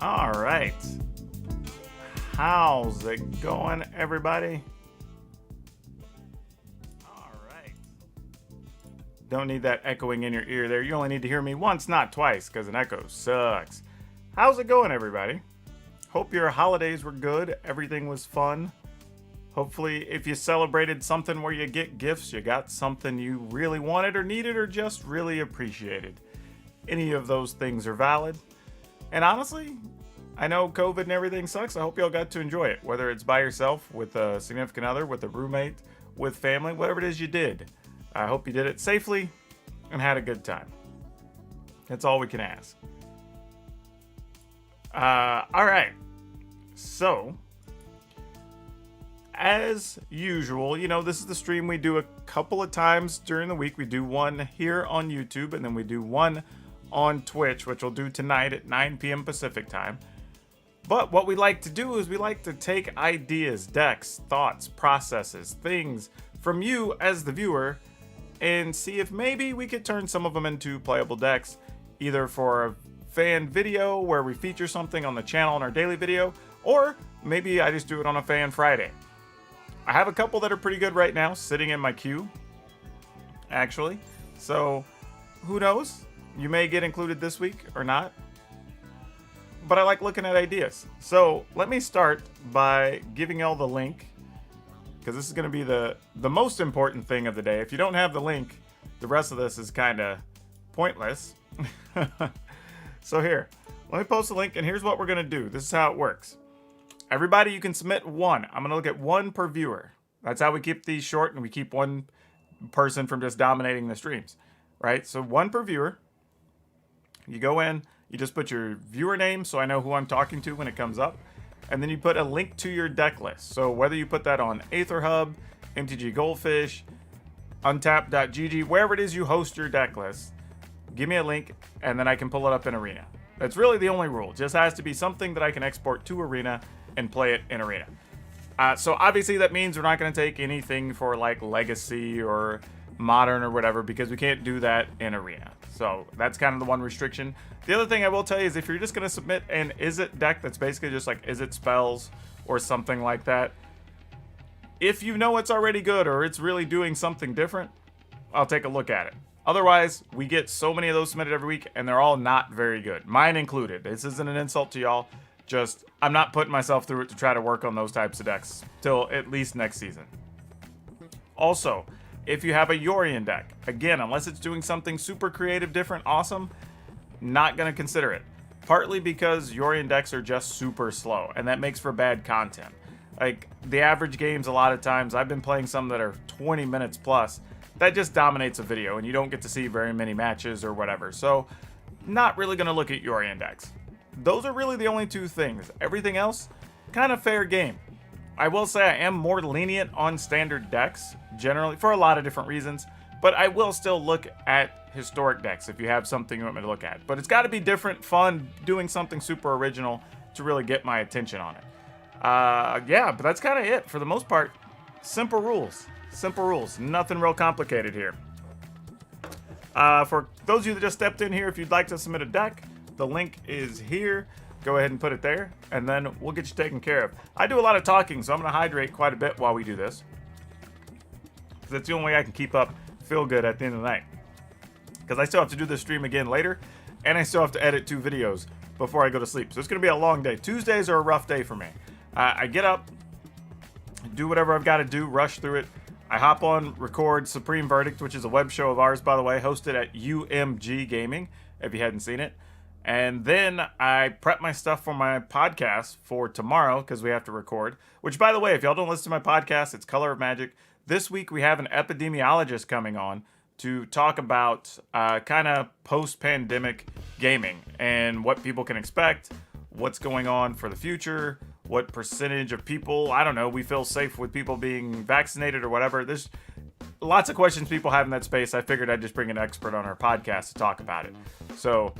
All right. How's it going, everybody? All right. Don't need that echoing in your ear there. You only need to hear me once, not twice, because an echo sucks. How's it going, everybody? Hope your holidays were good. Everything was fun. Hopefully, if you celebrated something where you get gifts, you got something you really wanted or needed or just really appreciated. Any of those things are valid. And honestly, I know COVID and everything sucks. I hope y'all got to enjoy it, whether it's by yourself, with a significant other, with a roommate, with family, whatever it is you did. I hope you did it safely and had a good time. That's all we can ask. All right. So, as usual, you know, this is the stream we do a couple of times during the week. We do one here on YouTube, and then we do one on Twitch, which we'll do tonight at 9 p.m. Pacific time. But what we like to do is we like to take ideas, decks, thoughts, processes, things from you as the viewer and see if maybe we could turn some of them into playable decks, either for a fan video where we feature something on the channel in our daily video, or maybe I just do it on a Fan Friday. I have a couple that are pretty good right now sitting in my queue, actually. So who knows? You may get included this week or not. But I like looking at ideas. So let me start by giving y'all the link, because this is going to be the most important thing of the day. If you don't have the link, the rest of this is kind of pointless. So here, let me post the link, and here's what we're going to do. This is how it works. Everybody, you can submit one. I'm going to look at one per viewer. That's how we keep these short, and we keep one person from just dominating the streams, right? So one per viewer. You go in, you just put your viewer name so I know who I'm talking to when it comes up, and then you put a link to your deck list. So whether you put that on Aether Hub, MTG Goldfish, Untap.gg, wherever it is you host your deck list, give me a link, and then I can pull it up in Arena. That's really the only rule. It just has to be something that I can export to Arena and play it in Arena. So obviously that means we're not going to take anything for like Legacy or Modern or whatever, because we can't do that in Arena. So that's kind of the one restriction. The other thing I will tell you is if you're just going to submit an Izzet deck that's basically just like Izzet spells or something like that, if you know it's already good or it's really doing something different, I'll take a look at it. Otherwise, we get so many of those submitted every week, and they're all not very good. Mine included. This isn't an insult to y'all. Just, I'm not putting myself through it to try to work on those types of decks till at least next season. Also, if you have a Yorion deck, again, unless it's doing something super creative, different, awesome, not going to consider it. Partly because Yorion decks are just super slow, and that makes for bad content. Like, the average games a lot of times, I've been playing some that are 20 minutes plus, that just dominates a video, and you don't get to see very many matches or whatever. So, not really going to look at Yorion decks. Those are really the only two things. Everything else, kind of fair game. I will say I am more lenient on standard decks, generally, for a lot of different reasons, but I will still look at historic decks if you have something you want me to look at. But it's got to be different, fun, doing something super original to really get my attention on it. Yeah, but that's kind of it. For the most part, simple rules. Simple rules. Nothing real complicated here. For those of you that just stepped in here, if you'd like to submit a deck, the link is here. go ahead and put it there, and then we'll get you taken care of. I do a lot of talking, so I'm going to hydrate quite a bit while we do this. Because that's the only way I can keep up, feel good at the end of the night. Because I still have to do this stream again later, and I still have to edit 2 videos before I go to sleep. So it's going to be a long day. Tuesdays are a rough day for me. I get up, do whatever I've got to do, rush through it. I hop on, record Supreme Verdict, which is a web show of ours, by the way, hosted at UMG Gaming, if you hadn't seen it. And then I prep my stuff for my podcast for tomorrow, because we have to record. Which, by the way, if y'all don't listen to my podcast, it's Color of Magic. This week we have an epidemiologist coming on to talk about kind of post-pandemic gaming and what people can expect, what's going on for the future, what percentage of people, I don't know, we feel safe with people being vaccinated or whatever. There's lots of questions people have in that space. I figured I'd just bring an expert on our podcast to talk about it. So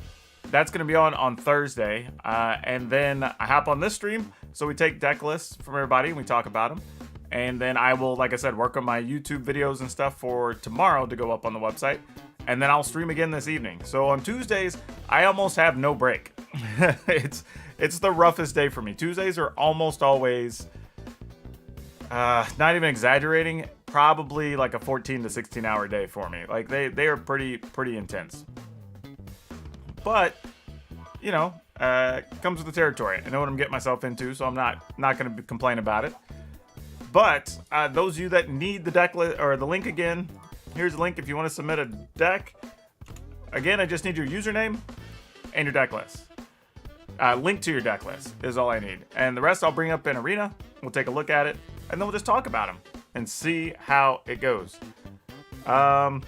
that's going to be on Thursday. And then I hop on this stream. So we take deck lists from everybody and we talk about them. And then I will, like I said, work on my YouTube videos and stuff for tomorrow to go up on the website. And then I'll stream again this evening. So on Tuesdays, I almost have no break. It's the roughest day for me. Tuesdays are almost always, not even exaggerating, probably like a 14 to 16 hour day for me. Like they are pretty intense. But, you know, comes with the territory. I know what I'm getting myself into, so I'm not going to complain about it. But those of you that need the deck or the link again, here's the link if you want to submit a deck. Again, I just need your username and your deck list. Link to your deck list is all I need. And the rest I'll bring up in Arena. We'll take a look at it. And then we'll just talk about them and see how it goes. Let's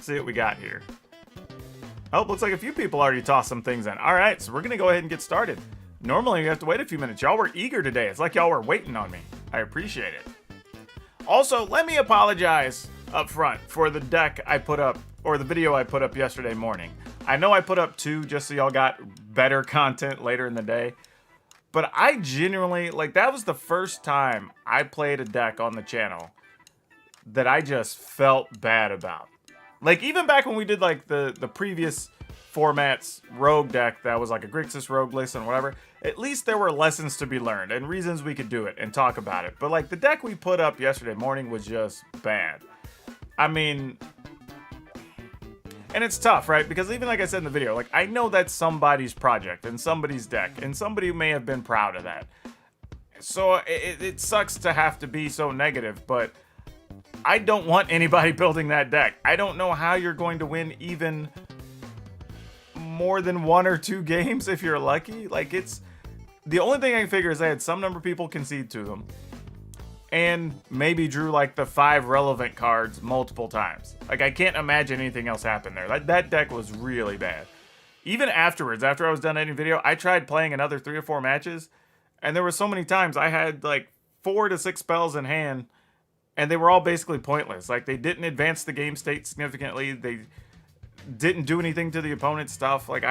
see what we got here. Oh, looks like a few people already tossed some things in. All right, so we're going to go ahead and get started. Normally, you have to wait a few minutes. Y'all were eager today. It's like y'all were waiting on me. I appreciate it. Also, let me apologize up front for the deck I put up, or the video I put up yesterday morning. I know I put up 2 just so y'all got better content later in the day. But I genuinely, like, that was the first time I played a deck on the channel that I just felt bad about. Like, even back when we did, like, the previous formats rogue deck that was like a Grixis rogue list and whatever, at least there were lessons to be learned and reasons we could do it and talk about it. But, like, the deck we put up yesterday morning was just bad. I mean, and it's tough, right? Because even like I said in the video, like, I know that's somebody's project and somebody's deck, and somebody may have been proud of that. So it sucks to have to be so negative, but I don't want anybody building that deck. I don't know how you're going to win even more than 1 or 2 games if you're lucky. Like, it's the only thing I can figure is I had some number of people concede to them and maybe drew like the 5 relevant cards multiple times. Like, I can't imagine anything else happened there. That deck was really bad. Even afterwards, after I was done editing video, I tried playing another 3 or 4 matches, and there were so many times I had like 4 to 6 spells in hand, and they were all basically pointless. Like, they didn't advance the game state significantly. They didn't do anything to the opponent's stuff. Like,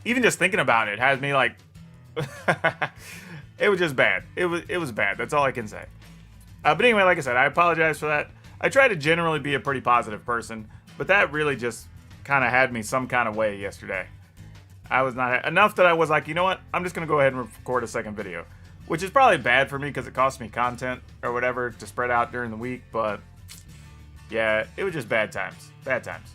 even just thinking about it has me like, it was just bad. It was bad. That's all I can say. But anyway, like I said, I apologize for that. I try to generally be a pretty positive person, but that really just kind of had me some kind of way yesterday. I was not enough that I was like, you know what? I'm just going to go ahead and record a second video, which is probably bad for me because it costs me content or whatever to spread out during the week. But yeah, it was just bad times. Bad times.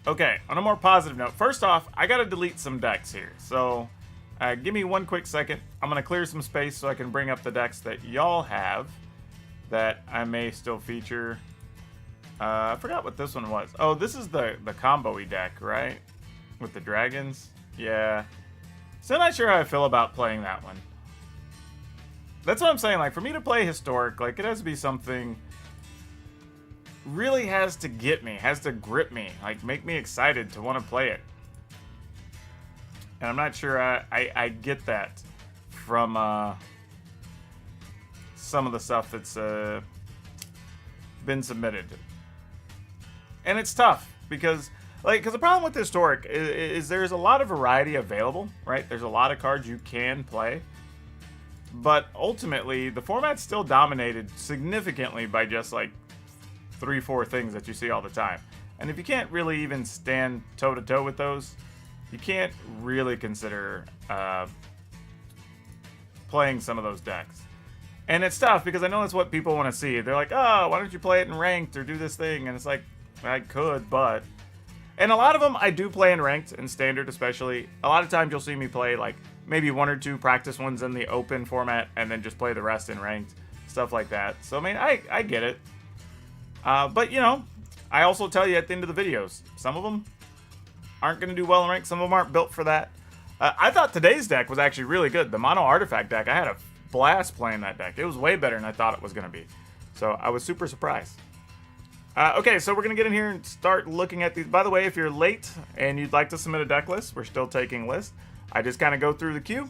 Okay, on a more positive note, first off, I got to delete some decks here. So give me 1 quick second. I'm going to clear some space so I can bring up the decks that y'all have that I may still feature. I forgot what this one was. Oh, this is the combo-y deck, right? With the dragons. Yeah. Still not sure how I feel about playing that one. That's what I'm saying. Like, for me to play Historic, like, it has to be something really has to get me, has to grip me, like, make me excited to want to play it. And I'm not sure I get that from some of the stuff that's been submitted. And it's tough because the problem with Historic is there's a lot of variety available, right? There's a lot of cards you can play. But ultimately, the format's still dominated significantly by just like 3-4 things that you see all the time. And if you can't really even stand toe-to-toe with those, you can't really consider playing some of those decks. And it's tough because I know that's what people want to see. They're like, oh, why don't you play it in ranked or do this thing? And it's like, I could, but... And a lot of them I do play in ranked and standard especially. A lot of times you'll see me play like maybe 1 or 2 practice ones in the open format and then just play the rest in ranked. Stuff like that. So, I mean, I get it. But, you know, I also tell you at the end of the videos, some of them aren't going to do well in ranked. Some of them aren't built for that. I thought today's deck was actually really good. The mono artifact deck, I had a blast playing that deck. It was way better than I thought it was going to be. So, I was super surprised. Okay, so we're going to get in here and start looking at these. By the way, if you're late and you'd like to submit a deck list, we're still taking lists. I just kind of go through the queue,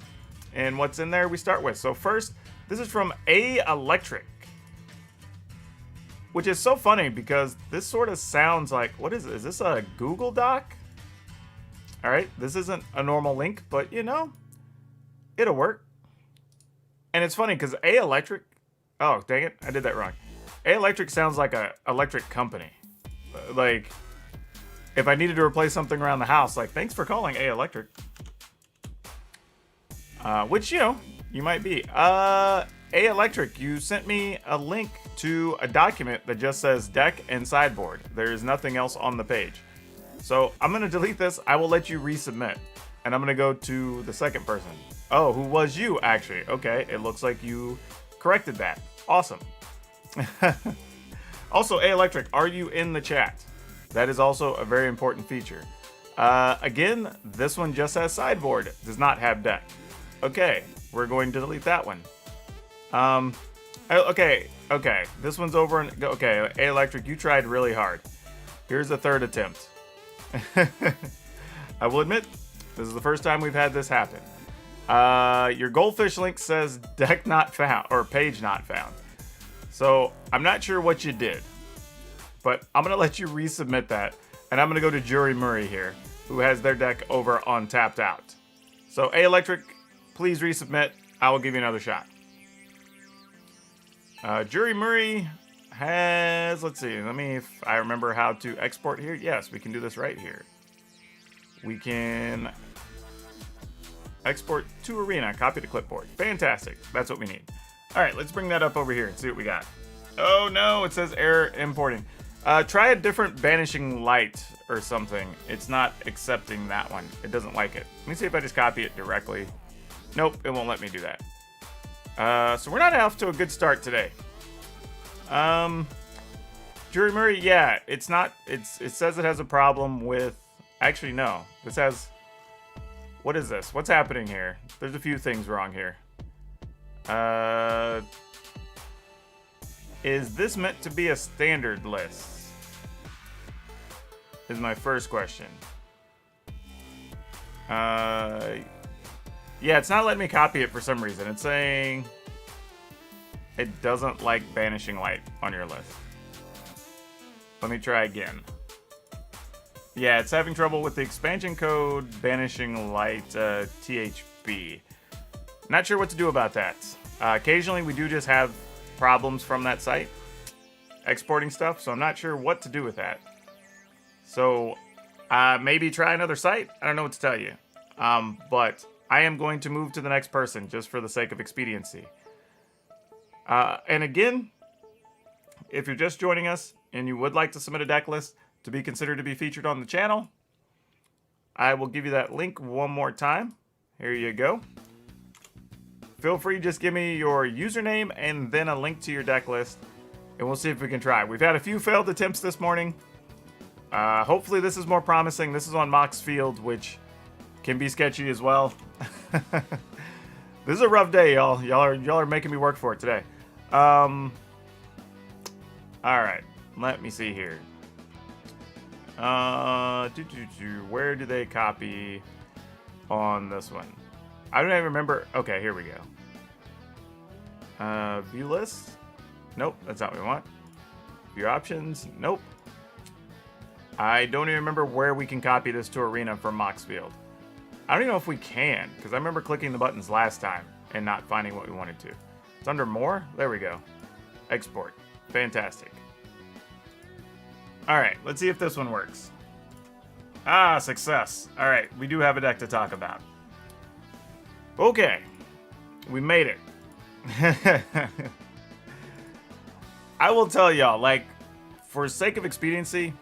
and what's in there we start with. So first, this is from A Electric, which is so funny because this sort of sounds like, what is it? Is this a Google Doc? All right, this isn't a normal link, but you know, it'll work. And it's funny because A Electric, oh, dang it, I did that wrong. A Electric sounds like a electric company. Like, if I needed to replace something around the house, like, thanks for calling A Electric. Which, you know, you might be. A Electric, you sent me a link to a document that just says deck and sideboard. There's nothing else on the page. So, I'm going to delete this. I will let you resubmit. And I'm going to go to the second person. Oh, who was you, actually? Okay, it looks like you corrected that. Awesome. Also, A Electric, are you in the chat? That is also a very important feature. Again, this one just has sideboard, does not have deck. Okay, we're going to delete that one. Okay, this one's over. Okay, A Electric, you tried really hard. Here's a third attempt. I will admit, this is the first time we've had this happen. Your goldfish link says deck not found, or page not found. So, I'm not sure what you did, but I'm going to let you resubmit that, and I'm going to go to Jury Murray here, who has their deck over on Tapped Out. So, A Electric, please resubmit. I will give you another shot. Jury Murray has, let's see, if I remember how to export here. Yes, we can do this right here. We can export to Arena, copy to clipboard. Fantastic. That's what we need. All right, let's bring that up over here and see what we got. Oh no, it says error importing. Try a different banishing light or something. It's not accepting that one. It doesn't like it. Let me see if I just copy it directly. Nope, it won't let me do that. So we're not off to a good start today. Jury Murray, yeah, it's not. It says it has a problem with. Actually, no. This has. What is this? What's happening here? There's a few things wrong here. Is this meant to be a standard list? Is my first question. Yeah, it's not letting me copy it for some reason. It's saying it doesn't like banishing light on your list. Let me try again. Yeah, it's having trouble with the expansion code banishing light THB. Not sure what to do about that. Occasionally we do just have problems from that site exporting stuff, so I'm not sure what to do with that. So maybe try another site. I don't know what to tell you. But I am going to move to the next person just for the sake of expediency. And again, if you're just joining us and you would like to submit a deck list to be considered to be featured on the channel, I will give you that link one more time. Here you go. Feel free, just give me your username and then a link to your deck list, and we'll see if we can try. We've had a few failed attempts this morning. Hopefully this is more promising. This is on Mox Field, which can be sketchy as well. This is a rough day, y'all. Y'all are making me work for it today. All right, let me see here. Where do they copy on this one? I don't even remember. Okay, here we go. View list? Nope, that's not what we want. View options? Nope. I don't even remember where we can copy this to Arena from Mox Field. I don't even know if we can, because I remember clicking the buttons last time and not finding what we wanted to. It's under more? There we go. Export. Fantastic. Alright, let's see if this one works. Ah, success. All right, we do have a deck to talk about. Okay, we made it. I will tell y'all, like, for sake of expediency,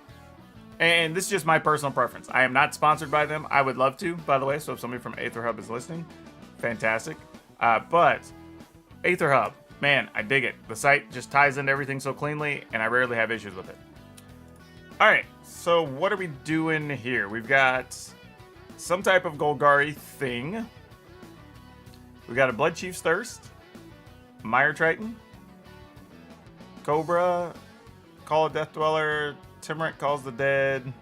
and this is just my personal preference. I am not sponsored by them. I would love to, by the way, so if somebody from Aether Hub is listening, fantastic. But Aether Hub, man, I dig it. The site just ties into everything so cleanly, and I rarely have issues with it. All right, so what are we doing here? We've got some type of Golgari thing. We got a Blood Chief's Thirst, Mire Triton, Cobra, Call of Death Dweller, Timurant Calls the Dead.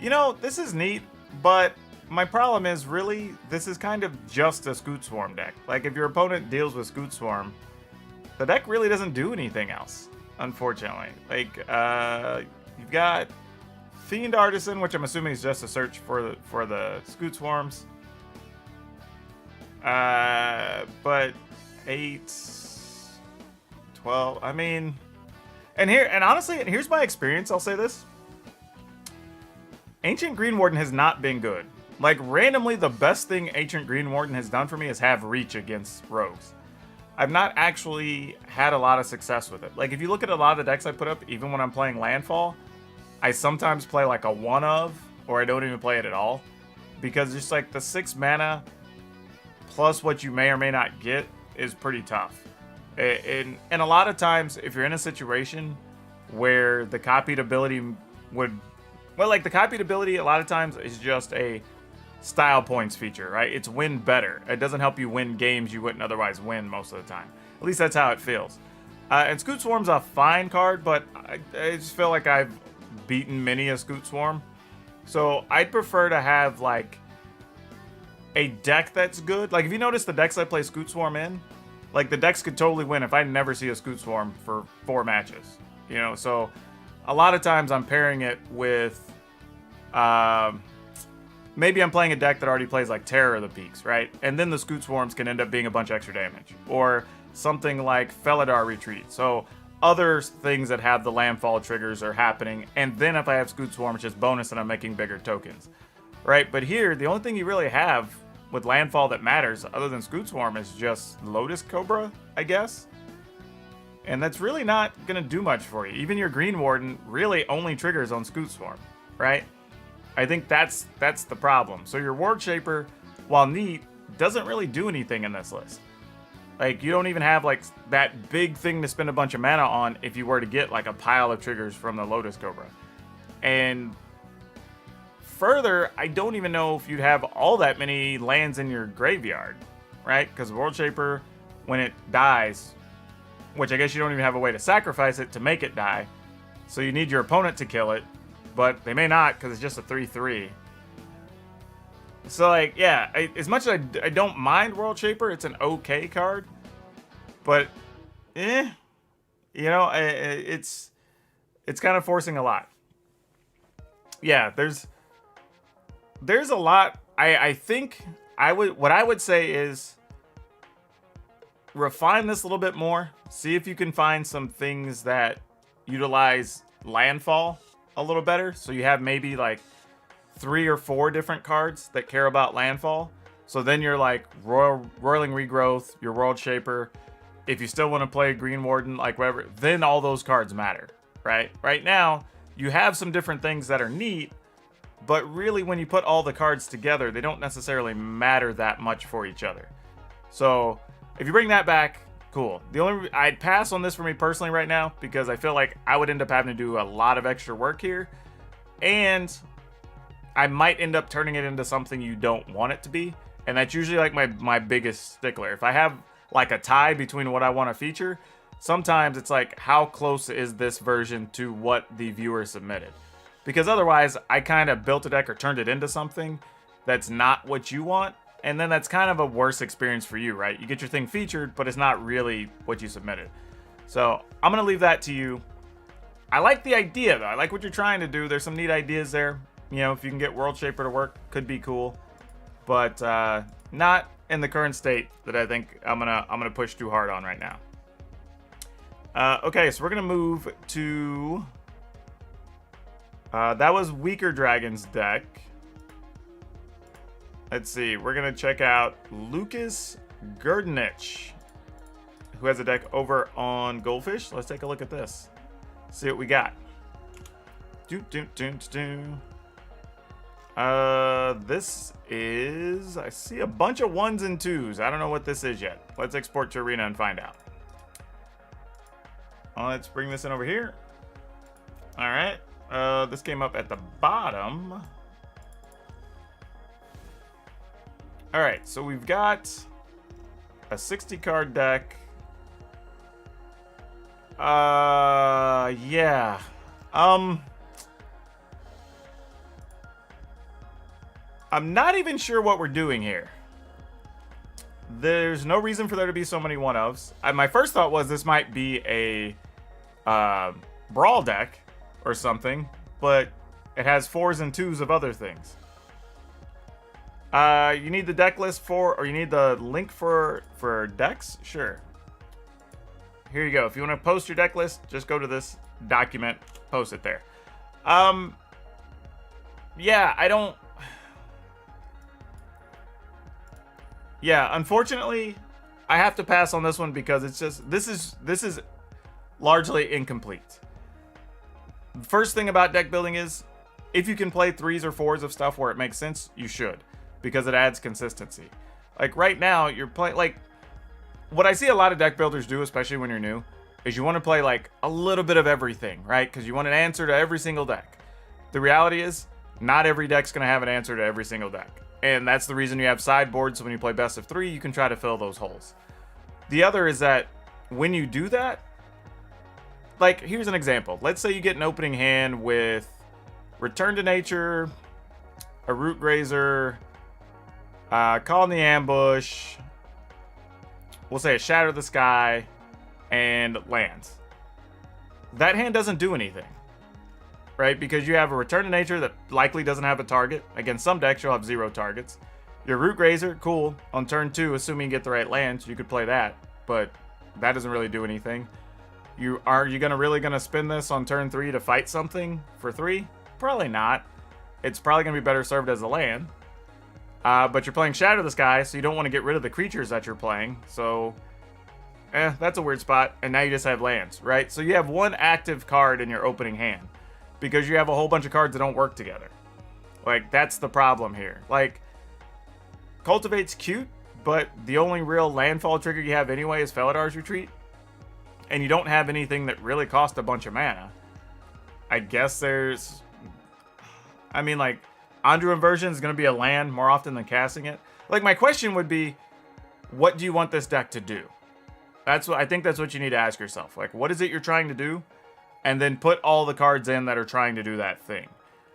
You know, this is neat, but my problem is really, this is kind of just a Scoot Swarm deck. Like, if your opponent deals with Scoot Swarm, the deck really doesn't do anything else, unfortunately. Like, you've got Fiend Artisan, which I'm assuming is just a search for the Scoot Swarms. But 8, 12, I mean, and honestly, here's my experience, I'll say this. Ancient Green Warden has not been good. Like, randomly, the best thing Ancient Green Warden has done for me is have reach against rogues. I've not actually had a lot of success with it. Like, if you look at a lot of the decks I put up, even when I'm playing Landfall, I sometimes play like a one of, or I don't even play it at all. Because just like the 6 mana plus what you may or may not get is pretty tough. And a lot of times, if you're in a situation where the copied ability would... Well, like, the copied ability a lot of times is just a style points feature, right? It's win better. It doesn't help you win games you wouldn't otherwise win most of the time. At least that's how it feels. And Scoot Swarm's a fine card, but I just feel like I've beaten many a Scoot Swarm. So I'd prefer to have, like, a deck that's good. Like, if you notice the decks I play Scoot Swarm in, like, the decks could totally win if I never see a Scoot Swarm for 4 matches. You know, so a lot of times I'm pairing it with... maybe I'm playing a deck that already plays like Terror of the Peaks, right? And then the Scoot Swarms can end up being a bunch of extra damage. Or something like Felidar Retreat. So other things that have the landfall triggers are happening. And then if I have Scoot Swarm, it's just bonus and I'm making bigger tokens. Right? But here, the only thing you really have with landfall that matters, other than Scoot Swarm, is just Lotus Cobra, I guess. And that's really not going to do much for you. Even your Green Warden really only triggers on Scoot Swarm, right? I think that's the problem. So your Ward Shaper, while neat, doesn't really do anything in this list. Like, you don't even have, like, that big thing to spend a bunch of mana on if you were to get, like, a pile of triggers from the Lotus Cobra. And further, I don't even know if you'd have all that many lands in your graveyard, right? Because World Shaper, when it dies, which I guess you don't even have a way to sacrifice it to make it die, so you need your opponent to kill it, but they may not because it's just a 3/3. So, like, yeah, as much as I don't mind World Shaper, it's an okay card, but, you know, it's kind of forcing a lot. Yeah, there's a lot. I think what I would say is refine this a little bit more. See if you can find some things that utilize landfall a little better. So you have maybe like 3 or 4 different cards that care about landfall. So then you're like Roiling Regrowth, your World Shaper. If you still want to play Green Warden, like whatever, then all those cards matter, right? Right now, you have some different things that are neat, but really when you put all the cards together, they don't necessarily matter that much for each other. So if you bring that back, cool. I'd pass on this for me personally right now because I feel like I would end up having to do a lot of extra work here, and I might end up turning it into something you don't want it to be, and that's usually like my biggest stickler. If I have like a tie between what I want to feature, sometimes it's like, how close is this version to what the viewer submitted? Because otherwise, I kind of built a deck or turned it into something that's not what you want, and then that's kind of a worse experience for you, right? You get your thing featured, but it's not really what you submitted. So I'm going to leave that to you. I like the idea, though. I like what you're trying to do. There's some neat ideas there. You know, if you can get World Shaper to work, could be cool. but not in the current state that I think I'm gonna push too hard on right now. Okay, so we're gonna move to that was Weaker Dragon's deck. Let's see, we're gonna check out Lucas Gurdenich, who has a deck over on Goldfish. Let's take a look at this. See what we got. This is, I see a bunch of 1s and 2s. I don't know what this is yet. Let's export to Arena and find out. Let's bring this in over here. All right. This came up at the bottom. All right, so we've got a 60 card deck. Yeah. I'm not even sure what we're doing here. There's no reason for there to be so many 1-ofs. My first thought was this might be a brawl deck or something, but it has 4s and 2s of other things. You need the deck list for, or you need the link for decks? Sure. Here you go. If you want to post your deck list, just go to this document, post it there. Yeah, I don't... Yeah, unfortunately, I have to pass on this one because it's just, this is largely incomplete. The first thing about deck building is, if you can play 3s or 4s of stuff where it makes sense, you should, because it adds consistency. Like right now, you're playing, like, what I see a lot of deck builders do, especially when you're new, is you want to play like a little bit of everything, right? Because you want an answer to every single deck. The reality is, not every deck's going to have an answer to every single deck. And that's the reason you have sideboards, so when you play best of 3, you can try to fill those holes. The other is that when you do that, like, here's an example. Let's say you get an opening hand with Return to Nature, a Root Grazer, Call in the Ambush, we'll say a Shatter the Sky, and lands. That hand doesn't do anything, right? Because you have a Return to Nature that likely doesn't have a target. Against some decks, you'll have 0 targets. Your Root Grazer, cool. On turn 2, assuming you get the right lands, you could play that, but that doesn't really do anything. Are you really gonna spin this on turn 3 to fight something for 3? Probably not. It's probably gonna be better served as a land. But you're playing Shatter the Sky, so you don't want to get rid of the creatures that you're playing. So, that's a weird spot. And now you just have lands, right? So you have one active card in your opening hand, because you have a whole bunch of cards that don't work together. Like, that's the problem here. Like, Cultivate's cute, but the only real landfall trigger you have anyway is Felidor's Retreat. And you don't have anything that really costs a bunch of mana. I guess there's... I mean, like, Andrew Inversion is going to be a land more often than casting it. Like, my question would be, what do you want this deck to do? I think that's what you need to ask yourself. Like, what is it you're trying to do? And then put all the cards in that are trying to do that thing.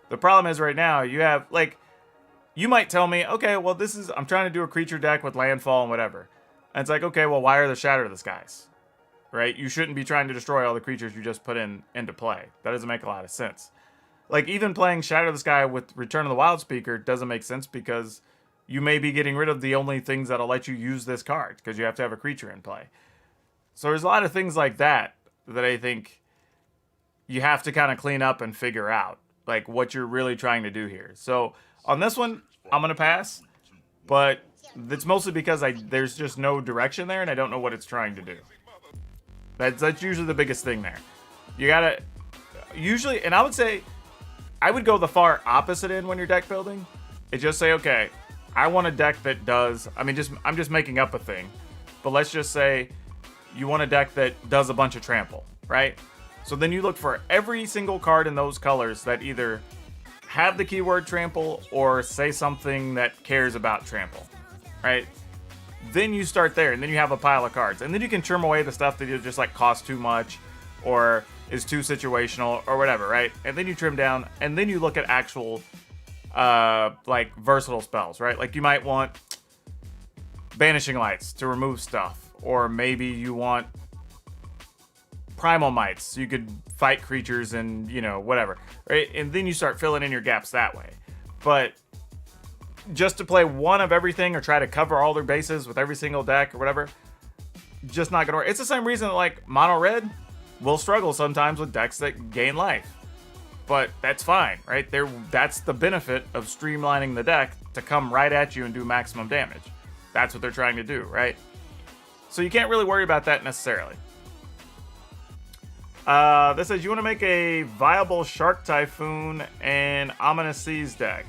The problem is right now, you have, like, you might tell me, okay, well, I'm trying to do a creature deck with landfall and whatever. And it's like, okay, well, why are the Shatter the Skies? Right? You shouldn't be trying to destroy all the creatures you just put into play. That doesn't make a lot of sense. Like, even playing Shatter the Sky with Return of the Wild Speaker doesn't make sense, because you may be getting rid of the only things that'll let you use this card, because you have to have a creature in play. So there's a lot of things like that that I think you have to kind of clean up and figure out, like, what you're really trying to do here. So on this one, I'm going to pass, but it's mostly because there's just no direction there, and I don't know what it's trying to do. That's usually the biggest thing there. You gotta, usually, and I would say, I would go the far opposite end when you're deck building. And just say, okay, I want a deck that does, I'm just making up a thing, but let's just say you want a deck that does a bunch of trample, right? So then you look for every single card in those colors that either have the keyword trample or say something that cares about trample, right? Then you start there, and then you have a pile of cards. And then you can trim away the stuff that just, like, costs too much or is too situational or whatever, right? And then you trim down, and then you look at actual, like, versatile spells, right? Like, you might want Banishing Lights to remove stuff. Or maybe you want Primal Mites, so you could fight creatures and, you know, whatever, right? And then you start filling in your gaps that way. But just to play one of everything or try to cover all their bases with every single deck or whatever, just not gonna work. It's the same reason that, like, mono red will struggle sometimes with decks that gain life. But that's fine, right? That's the benefit of streamlining the deck to come right at you and do maximum damage. That's what they're trying to do, right? So you can't really worry about that necessarily. This says you want to make a viable Shark Typhoon and Ominous Seas deck.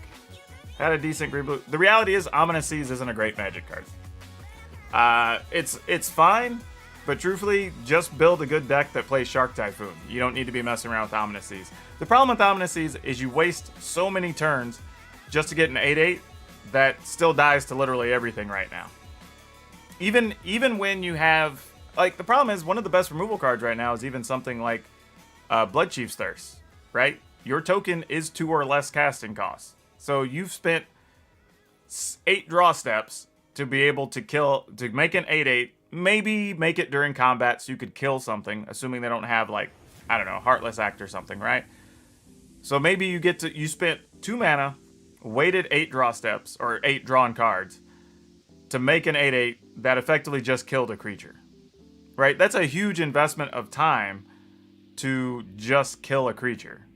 Had a decent green blue. The reality is Ominous Seas isn't a great Magic card. It's fine, but truthfully, just build a good deck that plays Shark Typhoon. You don't need to be messing around with Ominous Seas. The problem with Ominous Seas is you waste so many turns just to get an 8/8 that still dies to literally everything right now. Even when you have, like, the problem is one of the best removal cards right now is even something like Blood Chief's Thirst, right? Your token is 2 or less casting costs. So you've spent 8 draw steps to be able to make an 8/8, maybe make it during combat so you could kill something, assuming they don't have, like, I don't know, Heartless Act or something, right? So maybe you spent 2 mana, waited 8 draw steps, or 8 drawn cards, to make an 8/8 that effectively just killed a creature, right? That's a huge investment of time to just kill a creature.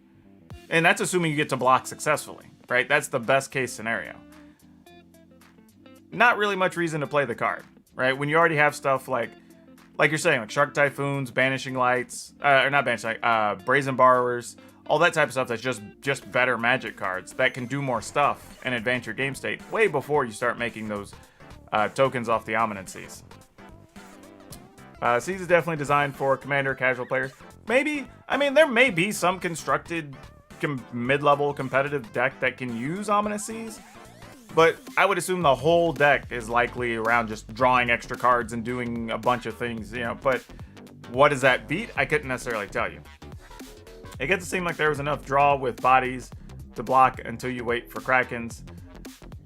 And that's assuming you get to block successfully, right? That's the best case scenario. Not really much reason to play the card, right? When you already have stuff like you're saying, like Shark Typhoons, Banishing Lights, or not Banishing Light, Brazen Borrowers, all that type of stuff that's just better Magic cards that can do more stuff and advance your game state way before you start making those tokens off the Ominous Seas. Seas is definitely designed for Commander casual players. Maybe, I mean, there may be some constructed mid-level competitive deck that can use Ominous Seas, but I would assume the whole deck is likely around just drawing extra cards and doing a bunch of things, you know, but what does that beat? I couldn't necessarily tell you. It gets to seem like there was enough draw with bodies to block until you wait for Krakens.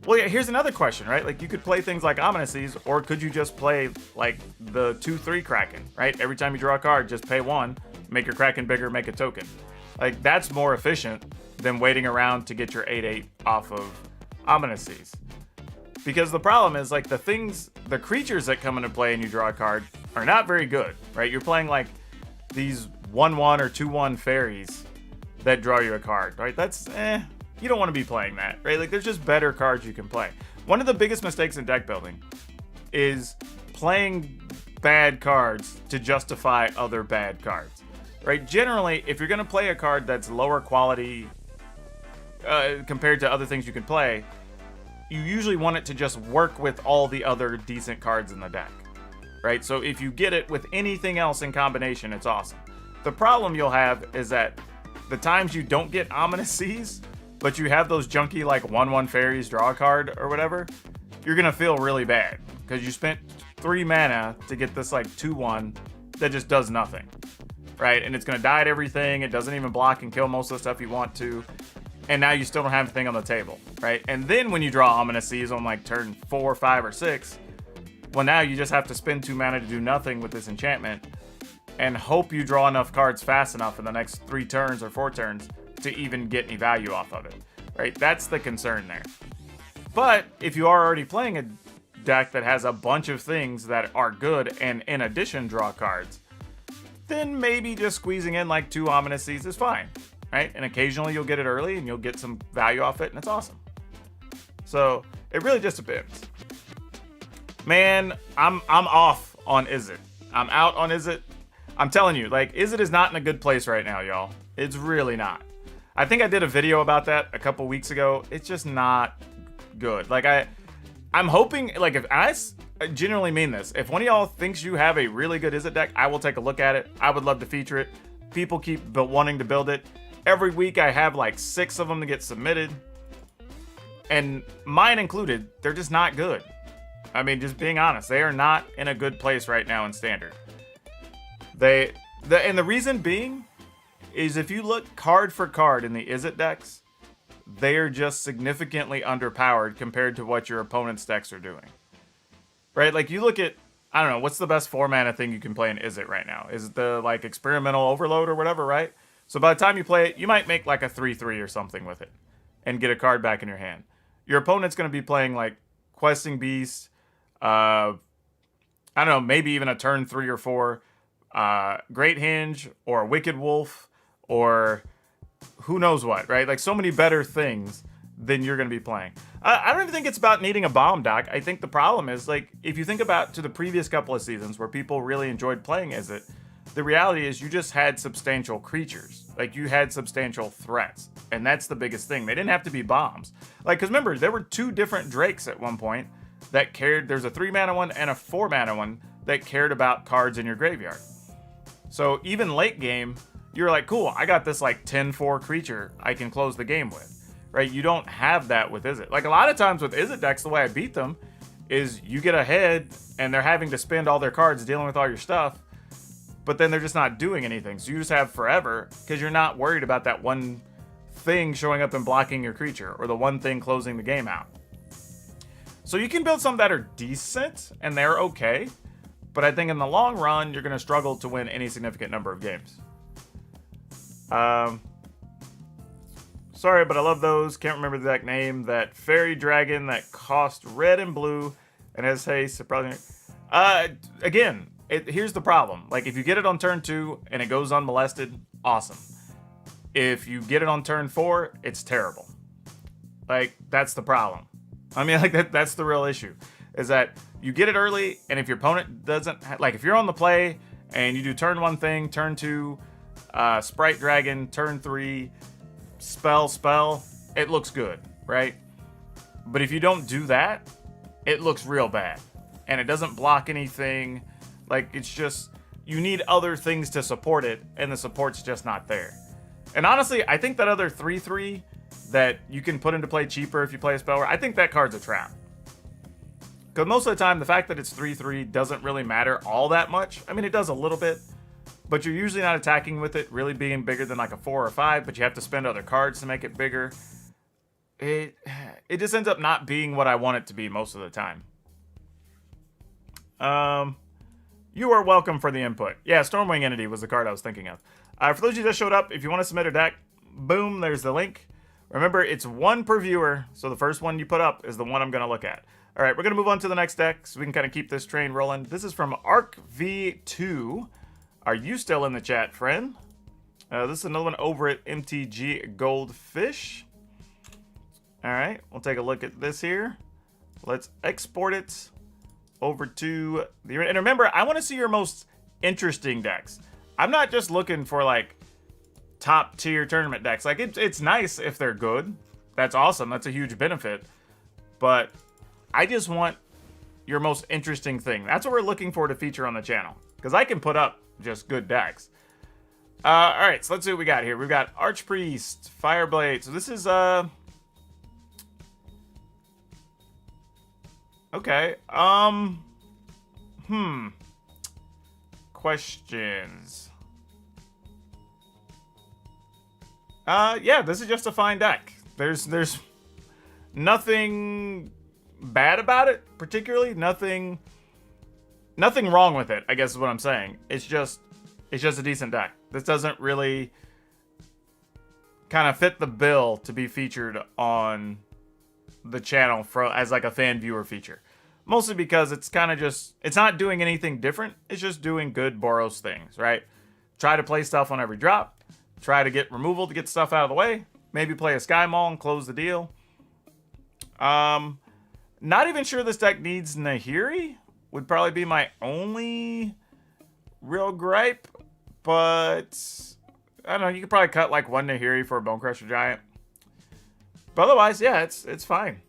Well, yeah, here's another question, right? Like, you could play things like Ominous Seas, or could you just play, like, the 2/3 Kraken, right? Every time you draw a card, just pay 1, make your Kraken bigger, make a token. Like, that's more efficient than waiting around to get your 8/8 off of Ominous Seas. Because the problem is, like, the creatures that come into play and you draw a card are not very good, right? You're playing, like, these 1/1 or 2/1 fairies that draw you a card, right? That's, you don't want to be playing that, right? Like, there's just better cards you can play. One of the biggest mistakes in deck building is playing bad cards to justify other bad cards, right? Generally, if you're going to play a card that's lower quality compared to other things you can play, you usually want it to just work with all the other decent cards in the deck, right? So if you get it with anything else in combination, it's awesome. The problem you'll have is that the times you don't get Ominous Seas, but you have those junky, like, 1/1 fairies draw a card or whatever, you're gonna feel really bad because you spent 3 mana to get this, like, 2/1 that just does nothing, right? And it's gonna die at everything. It doesn't even block and kill most of the stuff you want to, and now you still don't have anything on the table, right? And then when you draw Ominous Seas on, like, turn 4, 5, or 6, well, now you just have to spend 2 mana to do nothing with this enchantment and hope you draw enough cards fast enough in the next 3 turns or 4 turns to even get any value off of it, right? That's the concern there. But if you are already playing a deck that has a bunch of things that are good and in addition draw cards, then maybe just squeezing in like 2 Ominous Seas is fine, right? And occasionally you'll get it early and you'll get some value off it, and it's awesome. So it really just depends. Man, I'm off on Izzet. I'm out on Izzet. I'm telling you, like, Izzet is not in a good place right now, y'all. It's really not. I think I did a video about that a couple weeks ago. It's just not good. Like, I'm hoping, like, if I genuinely mean this, if one of y'all thinks you have a really good Izzet deck, I will take a look at it. I would love to feature it. People keep wanting to build it. Every week I have like 6 of them to get submitted. And mine included, they're just not good. I mean, just being honest, they are not in a good place right now in Standard. And the reason being is if you look card for card in the Izzet decks, they are just significantly underpowered compared to what your opponent's decks are doing. Right? Like, you look at, I don't know, what's the best 4-mana thing you can play in Izzet right now? Is it the, like, Experimental Overload or whatever, right? So by the time you play it, you might make like a 3/3 or something with it and get a card back in your hand. your opponent's going to be playing like Questing Beast, I don't know, maybe even a turn 3 or 4 Great Hinge or Wicked Wolf or who knows what, right? Like so many better things than you're going to be playing. I don't even think it's about needing a bomb, Doc. I think the problem is, like, if you think about to the previous couple of seasons where people really enjoyed playing Izzet, the reality is you just had substantial creatures. Like, you had substantial threats. And that's the biggest thing. They didn't have to be bombs. Like, because remember, there were 2 different Drakes at one point that cared. There's a 3-mana one and a 4-mana one that cared about cards in your graveyard. So even late game, you're like, cool, I got this like 10-4 creature I can close the game with. Right? You don't have that with Izzet. Like, a lot of times with Izzet decks, the way I beat them is you get ahead and they're having to spend all their cards dealing with all your stuff, but then they're just not doing anything. So you just have forever because you're not worried about that one thing showing up and blocking your creature or the one thing closing the game out. So you can build some that are decent and they're okay, but I think in the long run, you're going to struggle to win any significant number of games. Sorry, but I love those. Can't remember the deck name. That fairy dragon that cost red and blue and has haste. Probably. Again, here's the problem. Like, if you get it on turn 2 and it goes unmolested, awesome. If you get it on turn 4, it's terrible. Like, that's the problem. I mean, like, that's the real issue. Is that you get it early, and if your opponent doesn't... Like, if you're on the play and you do turn 1 thing, turn 2, Sprite Dragon, turn 3... spell, it looks good, right? But if you don't do that, it looks real bad. And it doesn't block anything. Like, it's just, you need other things to support it, and the support's just not there. And honestly, I think that other 3/3 that you can put into play cheaper if you play a spell, I think that card's a trap. Because most of the time, the fact that it's 3/3 doesn't really matter all that much. I mean, it does a little bit, but you're usually not attacking with it really being bigger than like a 4 or 5, but you have to spend other cards to make it bigger. It just ends up not being what I want it to be most of the time. You are welcome for the input. Yeah, Stormwing Entity was the card I was thinking of. For those of you that showed up, if you want to submit a deck, boom, there's the link. Remember, it's 1 per viewer, so the first one you put up is the one I'm going to look at. All right, we're going to move on to the next deck so we can kind of keep this train rolling. This is from Arc V2. Are you still in the chat, friend? This is another one over at MTG Goldfish. All right, we'll take a look at this here. Let's export it over to the... And remember, I want to see your most interesting decks. I'm not just looking for, like, top-tier tournament decks. Like, it's nice if they're good. That's awesome. That's a huge benefit. But I just want your most interesting thing. That's what we're looking for to feature on the channel. Because I can put up just good decks. All right, so let's see what we got here. We've got Archpriest, Fireblade. So this is okay. Questions. Yeah, this is just a fine deck. There's nothing bad about it, particularly. Nothing wrong with it, I guess is what I'm saying. It's just a decent deck. This doesn't really kind of fit the bill to be featured on the channel as like a fan viewer feature. Mostly because it's kind of just, it's not doing anything different. It's just doing good Boros things, right? Try to play stuff on every drop. Try to get removal to get stuff out of the way. Maybe play a Sky Mall and close the deal. Not even sure this deck needs Nahiri. Would probably be my only real gripe. But I don't know, you could probably cut like 1 Nahiri for a Bonecrusher Giant. But otherwise, yeah, it's fine.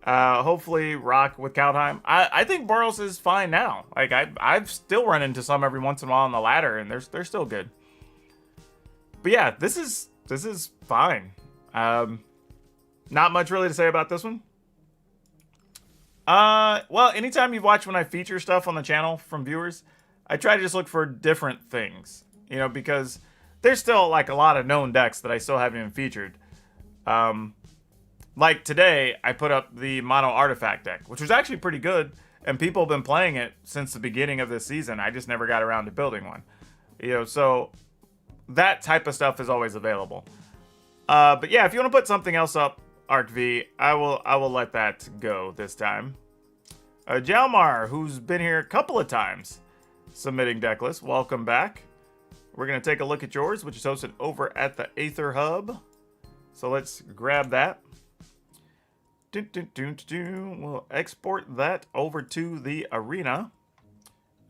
Hopefully rock with Kaldheim. I think Boros is fine now. Like I've still run into some every once in a while on the ladder, and they're still good. But yeah, this is fine. Not much really to say about this one. Well, anytime you've watched when I feature stuff on the channel from viewers, I try to just look for different things, you know, because there's still like a lot of known decks that I still haven't even featured. Like today, I put up the Mono Artifact deck, which was actually pretty good, and people have been playing it since the beginning of this season. I just never got around to building one, you know, so that type of stuff is always available. But yeah, if you want to put something else up, ArcV, I will let that go this time. Jalmar, who's been here a couple of times, submitting deck lists. Welcome back. We're going to take a look at yours, which is hosted over at the Aether Hub. So let's grab that. We'll export that over to the arena.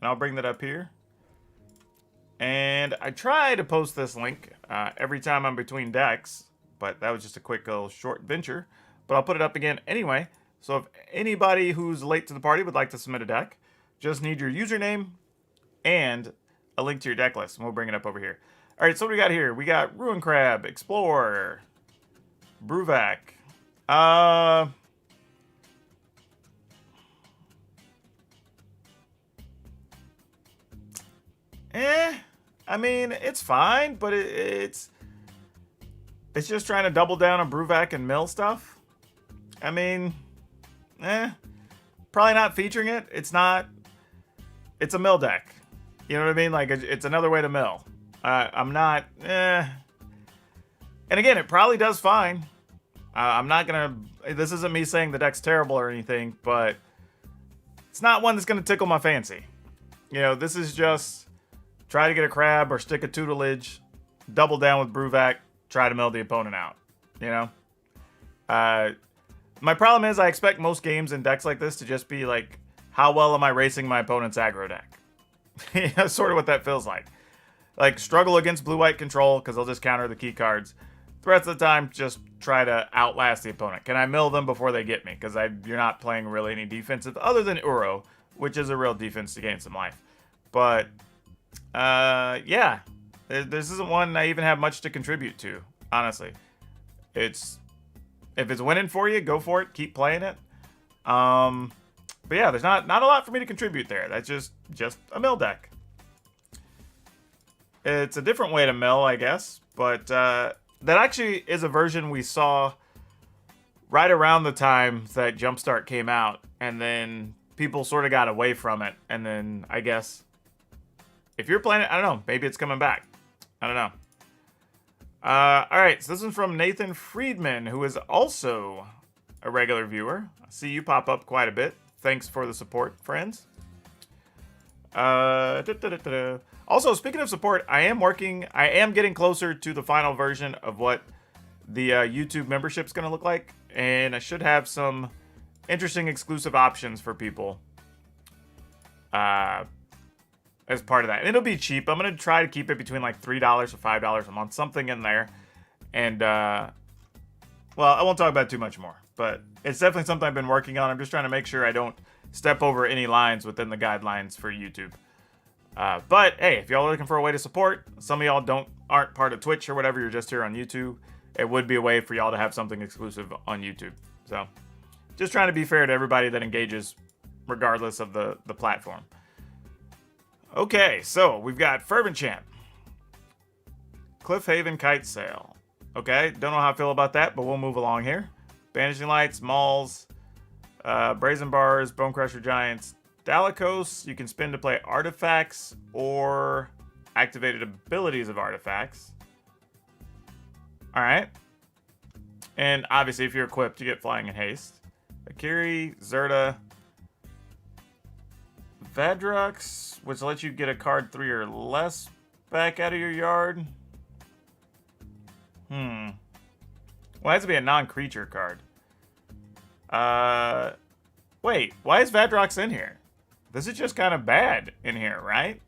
And I'll bring that up here. And I try to post this link every time I'm between decks, but that was just a quick little short venture. But I'll put it up again anyway. So if anybody who's late to the party would like to submit a deck, just need your username and a link to your deck list, and we'll bring it up over here. All right, so what do we got here? We got Ruin Crab, Explorer, Bruvac. I mean, it's fine, but it's just trying to double down on Bruvac and mill stuff. I mean, probably not featuring it. It's a mill deck. You know what I mean? Like, it's another way to mill. I'm not, And again, it probably does fine. I'm not gonna, this isn't me saying the deck's terrible or anything, but it's not one that's gonna tickle my fancy. You know, this is just try to get a crab or stick a tutelage, double down with Bruvac, try to mill the opponent out. You know? My problem is I expect most games in decks like this to just be like, how well am I racing my opponent's aggro deck? That's sort of what that feels like. Like, struggle against blue-white control, because they'll just counter the key cards. The rest of the time, just try to outlast the opponent. Can I mill them before they get me? Because you're not playing really any defensive, other than Uro, which is a real defense to gain some life. But, yeah. This isn't one I even have much to contribute to, honestly. If it's winning for you, go for it. Keep playing it. But yeah, there's not a lot for me to contribute there. That's just a mill deck. It's a different way to mill, I guess. But that actually is a version we saw right around the time that Jumpstart came out. And then people sort of got away from it. And then, I guess, if you're playing it, I don't know. Maybe it's coming back. I don't know. Alright, so this one's from Nathan Friedman, who is also a regular viewer. I see you pop up quite a bit. Thanks for the support, friends. Also, speaking of support, I am getting closer to the final version of what the YouTube membership's going to look like. And I should have some interesting exclusive options for people as part of that. And it'll be cheap. I'm going to try to keep it between like $3 or $5 a month, something in there. And, well, I won't talk about it too much more. But it's definitely something I've been working on. I'm just trying to make sure I don't step over any lines within the guidelines for YouTube. But hey, if y'all are looking for a way to support, some of y'all aren't part of Twitch or whatever, you're just here on YouTube, it would be a way for y'all to have something exclusive on YouTube. So, just trying to be fair to everybody that engages, regardless of the platform. Okay, so we've got Fervent Chant, Cliffhaven Kite Sail. Okay, don't know how I feel about that, but we'll move along here. Banishing Lights, Mauls, Brazen Bars, Bonecrusher Giants, Dalikos, you can spin to play artifacts or activated abilities of artifacts. Alright. And obviously, if you're equipped, you get Flying and Haste. Akiri, Zerta, Vadrux, which lets you get a card 3 or less back out of your yard. Well, it has to be a non-creature card. Wait, why is Vadrux in here? This is just kind of bad in here, right?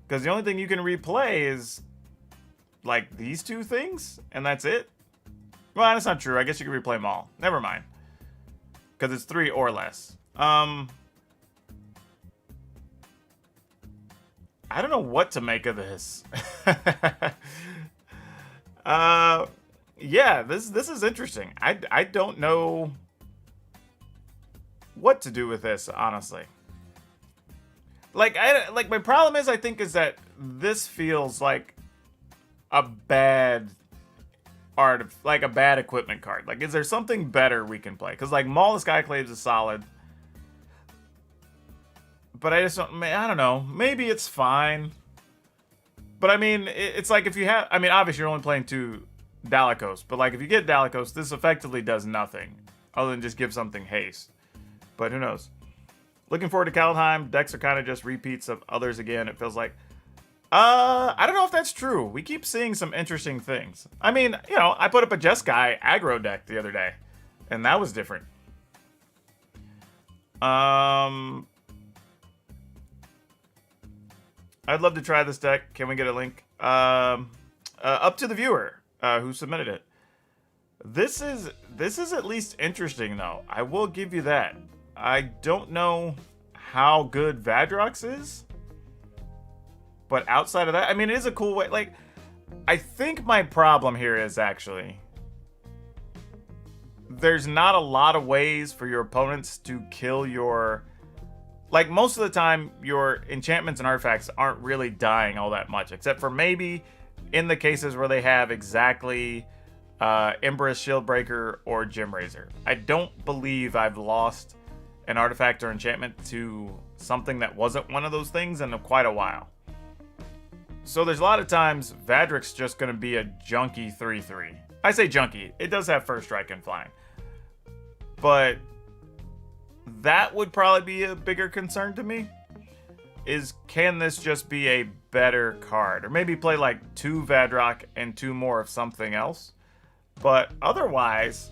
Because the only thing you can replay is, like, these two things, and that's it? Well, that's not true. I guess you can replay them all. Never mind. Because it's 3 or less. I don't know what to make of this. Yeah, this is interesting. I don't know what to do with this, honestly. Like my problem is, I think, is that this feels like a bad like a bad equipment card. Like, is there something better we can play? Because, like, Maul the Skyclaves is solid. But I don't know. Maybe it's fine. But I mean, it's like if you have, I mean, obviously you're only playing two Dalitos. But like if you get Dalitos, this effectively does nothing other than just give something haste. But who knows? Looking forward to Kaldheim. Decks are kind of just repeats of others again, it feels like. I don't know if that's true. We keep seeing some interesting things. I mean, you know, I put up a Jeskai aggro deck the other day, and that was different. I'd love to try this deck. Can we get a link? Up to the viewer who submitted it. This is at least interesting, though. I will give you that. I don't know how good Vadrox is. But outside of that, I mean, it is a cool way. Like, I think my problem here is actually there's not a lot of ways for your opponents to kill your... Like, most of the time, your enchantments and artifacts aren't really dying all that much, except for maybe in the cases where they have exactly Emberous Shieldbreaker or Gem Razor. I don't believe I've lost an artifact or enchantment to something that wasn't one of those things in quite a while. So there's a lot of times Vadric's just going to be a junky 3/3. I say junky. It does have first strike and flying. But that would probably be a bigger concern to me. Is can this just be a better card? Or maybe play like 2 Vadrock and 2 more of something else. But otherwise,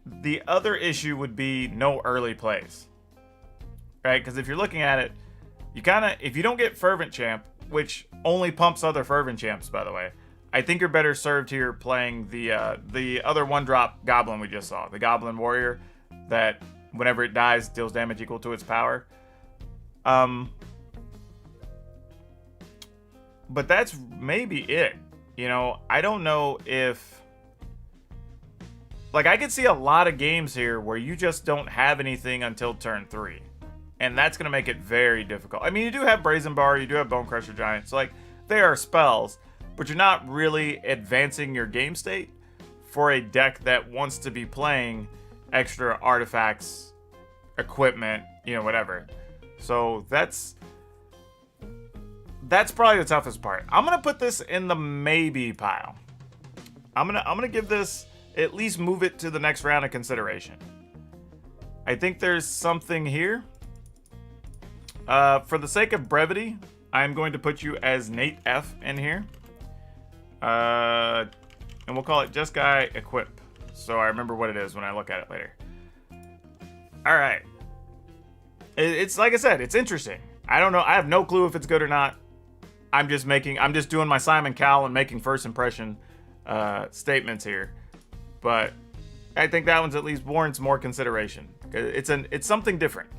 the other issue would be no early plays. Right? Because if you're looking at it, you kind of, if you don't get Fervent Champ, which only pumps other Fervent Champs, by the way, I think you're better served here playing the other 1-drop Goblin we just saw. The Goblin Warrior that whenever it dies, deals damage equal to its power. But that's maybe it. You know, I don't know if... Like, I could see a lot of games here where you just don't have anything until turn 3. And that's going to make it very difficult. I mean, you do have Brazen Bar, you do have Bone Crusher Giant. So, like, they are spells, but you're not really advancing your game state for a deck that wants to be playing extra artifacts, equipment, you know, whatever. So, that's probably the toughest part. I'm going to put this in the maybe pile. I'm going to give this, at least move it to the next round of consideration. I think there's something here. For the sake of brevity, I'm going to put you as Nate F in here. And we'll call it Just Guy Equip. So I remember what it is when I look at it later. Alright. It's like I said, it's interesting. I don't know. I have no clue if it's good or not. I'm just doing my Simon Cowell and making first impression statements here. But I think that one's at least warrants more consideration. It's something different.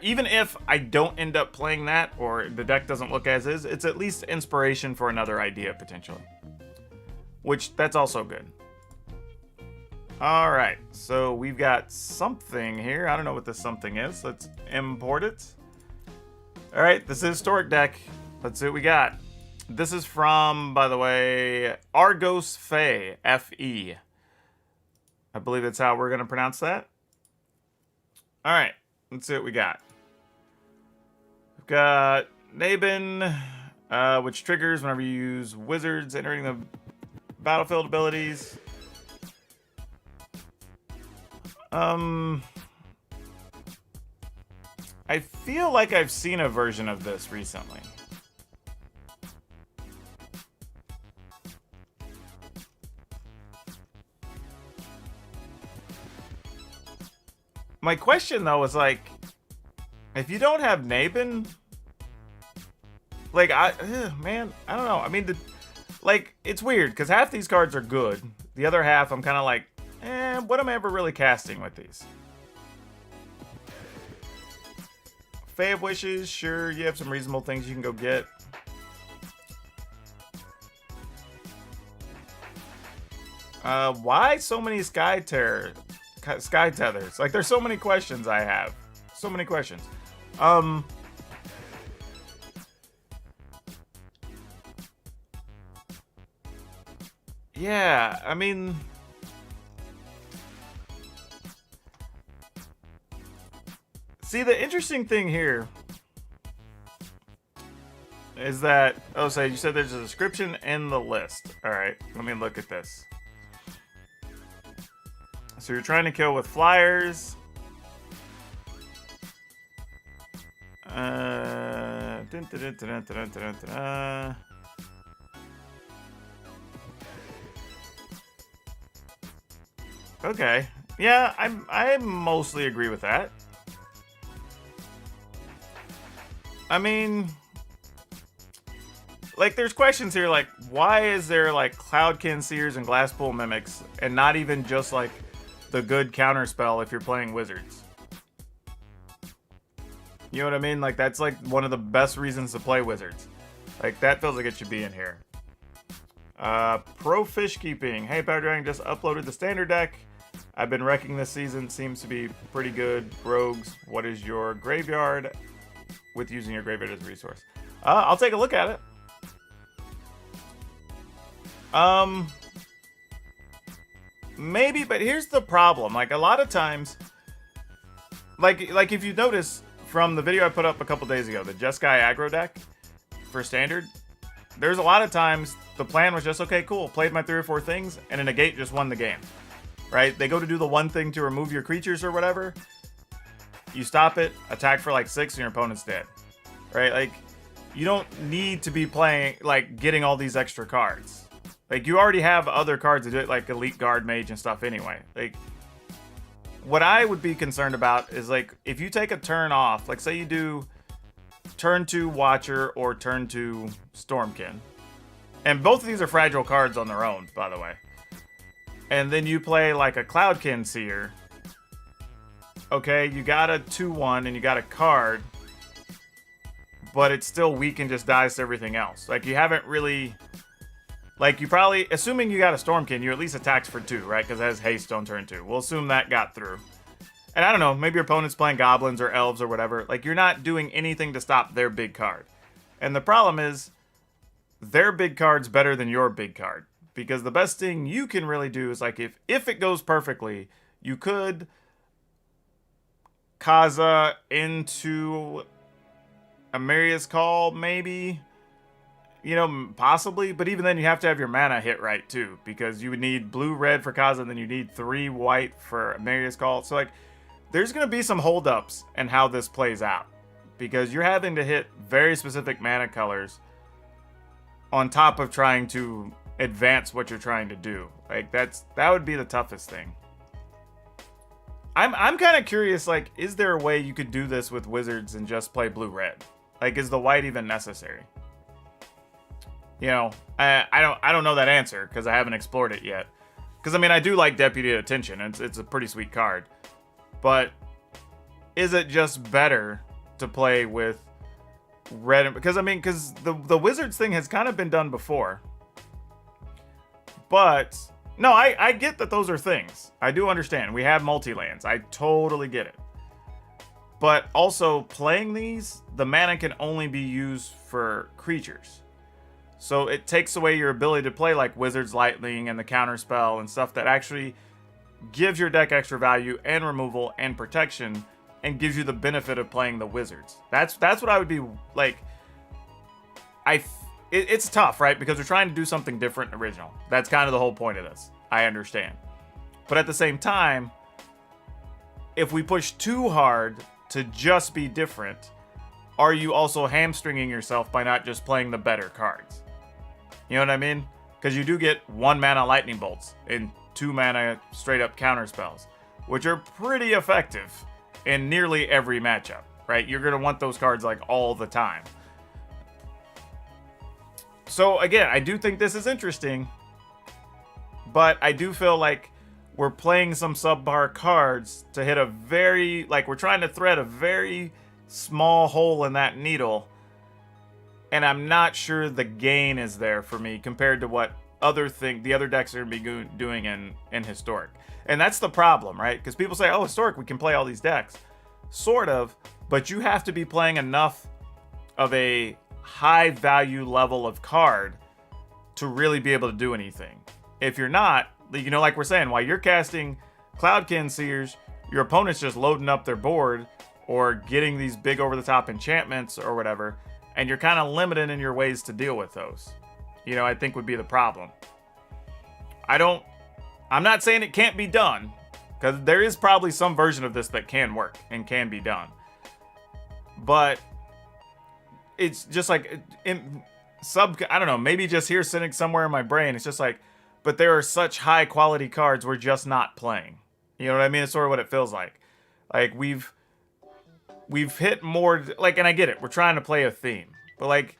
Even if I don't end up playing that, or the deck doesn't look as is, it's at least inspiration for another idea, potentially. Which, that's also good. Alright, so we've got something here. I don't know what this something is. Let's import it. Alright, this is Historic deck. Let's see what we got. This is from, by the way, Argos Fae, F-E. I believe that's how we're going to pronounce that. Alright. Let's see what we got. We've got Nabin, which triggers whenever you use wizards entering the battlefield abilities. I feel like I've seen a version of this recently. My question, though, is, like, if you don't have Nabin, like, man, I don't know. I mean, it's weird, because half these cards are good. The other half, I'm kind of like, what am I ever really casting with these? Fae of Wishes, sure, you have some reasonable things you can go get. Why so many Sky Tethers? Like, there's so many questions I have. So many questions. Yeah, I mean... See, the interesting thing here is that... Oh, so you said there's a description in the list. All right, let me look at this. So you're trying to kill with flyers. Okay. Yeah, I mostly agree with that. I mean, like, there's questions here, like, why is there, like, Cloudkin Seers and Glasspool Mimics, and not even just, like, the good counterspell if you're playing Wizards? You know what I mean? Like, that's, like, one of the best reasons to play Wizards. Like, that feels like it should be in here. Pro Fish Keeping. Hey, PowrDragn just uploaded the standard deck. I've been wrecking this season. Seems to be pretty good. Rogues, what is your graveyard with using your graveyard as a resource? I'll take a look at it. Maybe, but here's the problem. Like, a lot of times, like if you notice from the video I put up a couple days ago, the Jeskai aggro deck for standard, there's a lot of times the plan was just, okay, cool, played my 3 or 4 things, and a negate just won the game, right? They go to do the one thing to remove your creatures or whatever, you stop it, attack for like 6, and your opponent's dead, right? Like, you don't need to be playing, like, getting all these extra cards. Like, you already have other cards to do it, like Elite Guard Mage and stuff anyway. Like, what I would be concerned about is, like, if you take a turn off, like, say you do turn 2 Watcher or turn 2 Stormkin. And both of these are fragile cards on their own, by the way. And then you play, like, a Cloudkin Seer. Okay, you got a 2/1 and you got a card, but it's still weak and just dies to everything else. Like, you haven't really... Like, you probably, assuming you got a Stormkin, you at least attacks for 2, right? Because it has haste on turn 2. We'll assume that got through. And I don't know, maybe your opponent's playing goblins or elves or whatever. Like, you're not doing anything to stop their big card. And the problem is, their big card's better than your big card. Because the best thing you can really do is, like, if it goes perfectly, you could Kaza into Amaria's Call, maybe. You know, possibly, but even then you have to have your mana hit right too, because you would need blue-red for Kaza, and then you need 3 white for Amaria's Call. So, like, there's going to be some holdups in how this plays out, because you're having to hit very specific mana colors on top of trying to advance what you're trying to do. Like, that would be the toughest thing. I'm kind of curious, like, is there a way you could do this with Wizards and just play blue-red? Like, is the white even necessary? You know, I don't know that answer because I haven't explored it yet. Because, I mean, I do like Deputy Attention. It's a pretty sweet card. But is it just better to play with red? Because, I mean, because the Wizards thing has kind of been done before. But, no, I get that those are things. I do understand. We have multi-lands. I totally get it. But also, playing these, the mana can only be used for creatures. So it takes away your ability to play like Wizard's Lightning and the Counterspell and stuff that actually gives your deck extra value and removal and protection and gives you the benefit of playing the Wizards. That's what I would be like. It's tough, right? Because we're trying to do something different and original. That's kind of the whole point of this. I understand. But at the same time, if we push too hard to just be different, are you also hamstringing yourself by not just playing the better cards? You know what I mean? Because you do get 1 mana Lightning Bolts and 2 mana straight up counter spells, which are pretty effective in nearly every matchup, right? You're going to want those cards like all the time. So again, I do think this is interesting, but I do feel like we're playing some subpar cards to hit a very, like, we're trying to thread a very small hole in that needle. And I'm not sure the gain is there for me compared to what the other decks are going to be doing in Historic. And that's the problem, right? Because people say, oh, Historic, we can play all these decks. Sort of, but you have to be playing enough of a high value level of card to really be able to do anything. If you're not, you know, like we're saying, while you're casting Cloudkin Seers, your opponent's just loading up their board or getting these big over-the-top enchantments or whatever. and you're kind of limited in your ways to deal with those. You know, I think would be the problem. I'm not saying it can't be done, because there is probably some version of this that can work and can be done. But it's just like, I don't know, maybe just here sitting somewhere in my brain, it's just like, but there are such high quality cards we're just not playing. You know what I mean? It's sort of what it feels like. Like, we've hit more, like, and I get it, we're trying to play a theme. But, like,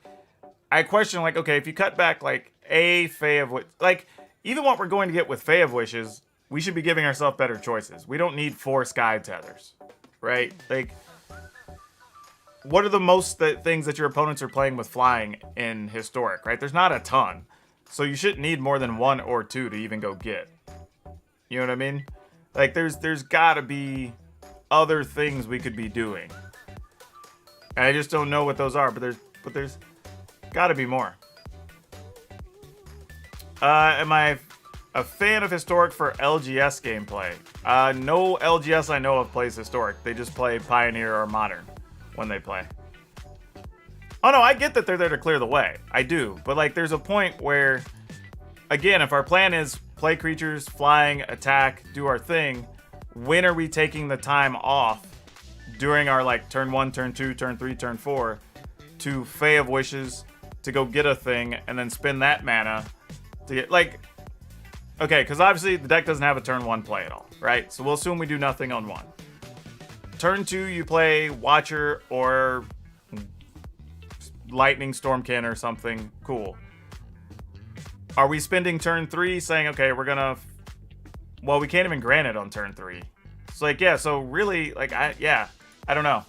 I question, like, okay, if you cut back, like, a Fae of Wishes, like, even what we're going to get with Fae of Wishes, we should be giving ourselves better choices. We don't need 4 Sky Tethers, right? Like, what are the most things that your opponents are playing with flying in Historic, right? There's not a ton. So you shouldn't need more than 1 or 2 to even go get. You know what I mean? Like, there's gotta be other things we could be doing. And I just don't know what those are, but there's gotta be more. Am I a fan of Historic for LGS gameplay? No LGS I know of plays Historic. They just play Pioneer or Modern when they play. Oh no, I get that they're there to clear the way. I do. But like, there's a point where, again, if our plan is play creatures, flying, attack, do our thing, when are we taking the time off during our like turn 1, turn 2, turn 3, turn 4 to Fae of Wishes to go get a thing and then spend that mana to get, like, okay, because obviously the deck doesn't have a turn 1 play at all, right? So we'll assume we do nothing on 1. Turn 2, you play Watcher or Lightning Stormkin or something. Cool. Are we spending turn 3 saying, okay, we're gonna, well, we can't even grant it on turn 3. It's like, yeah, so really, like, I don't know.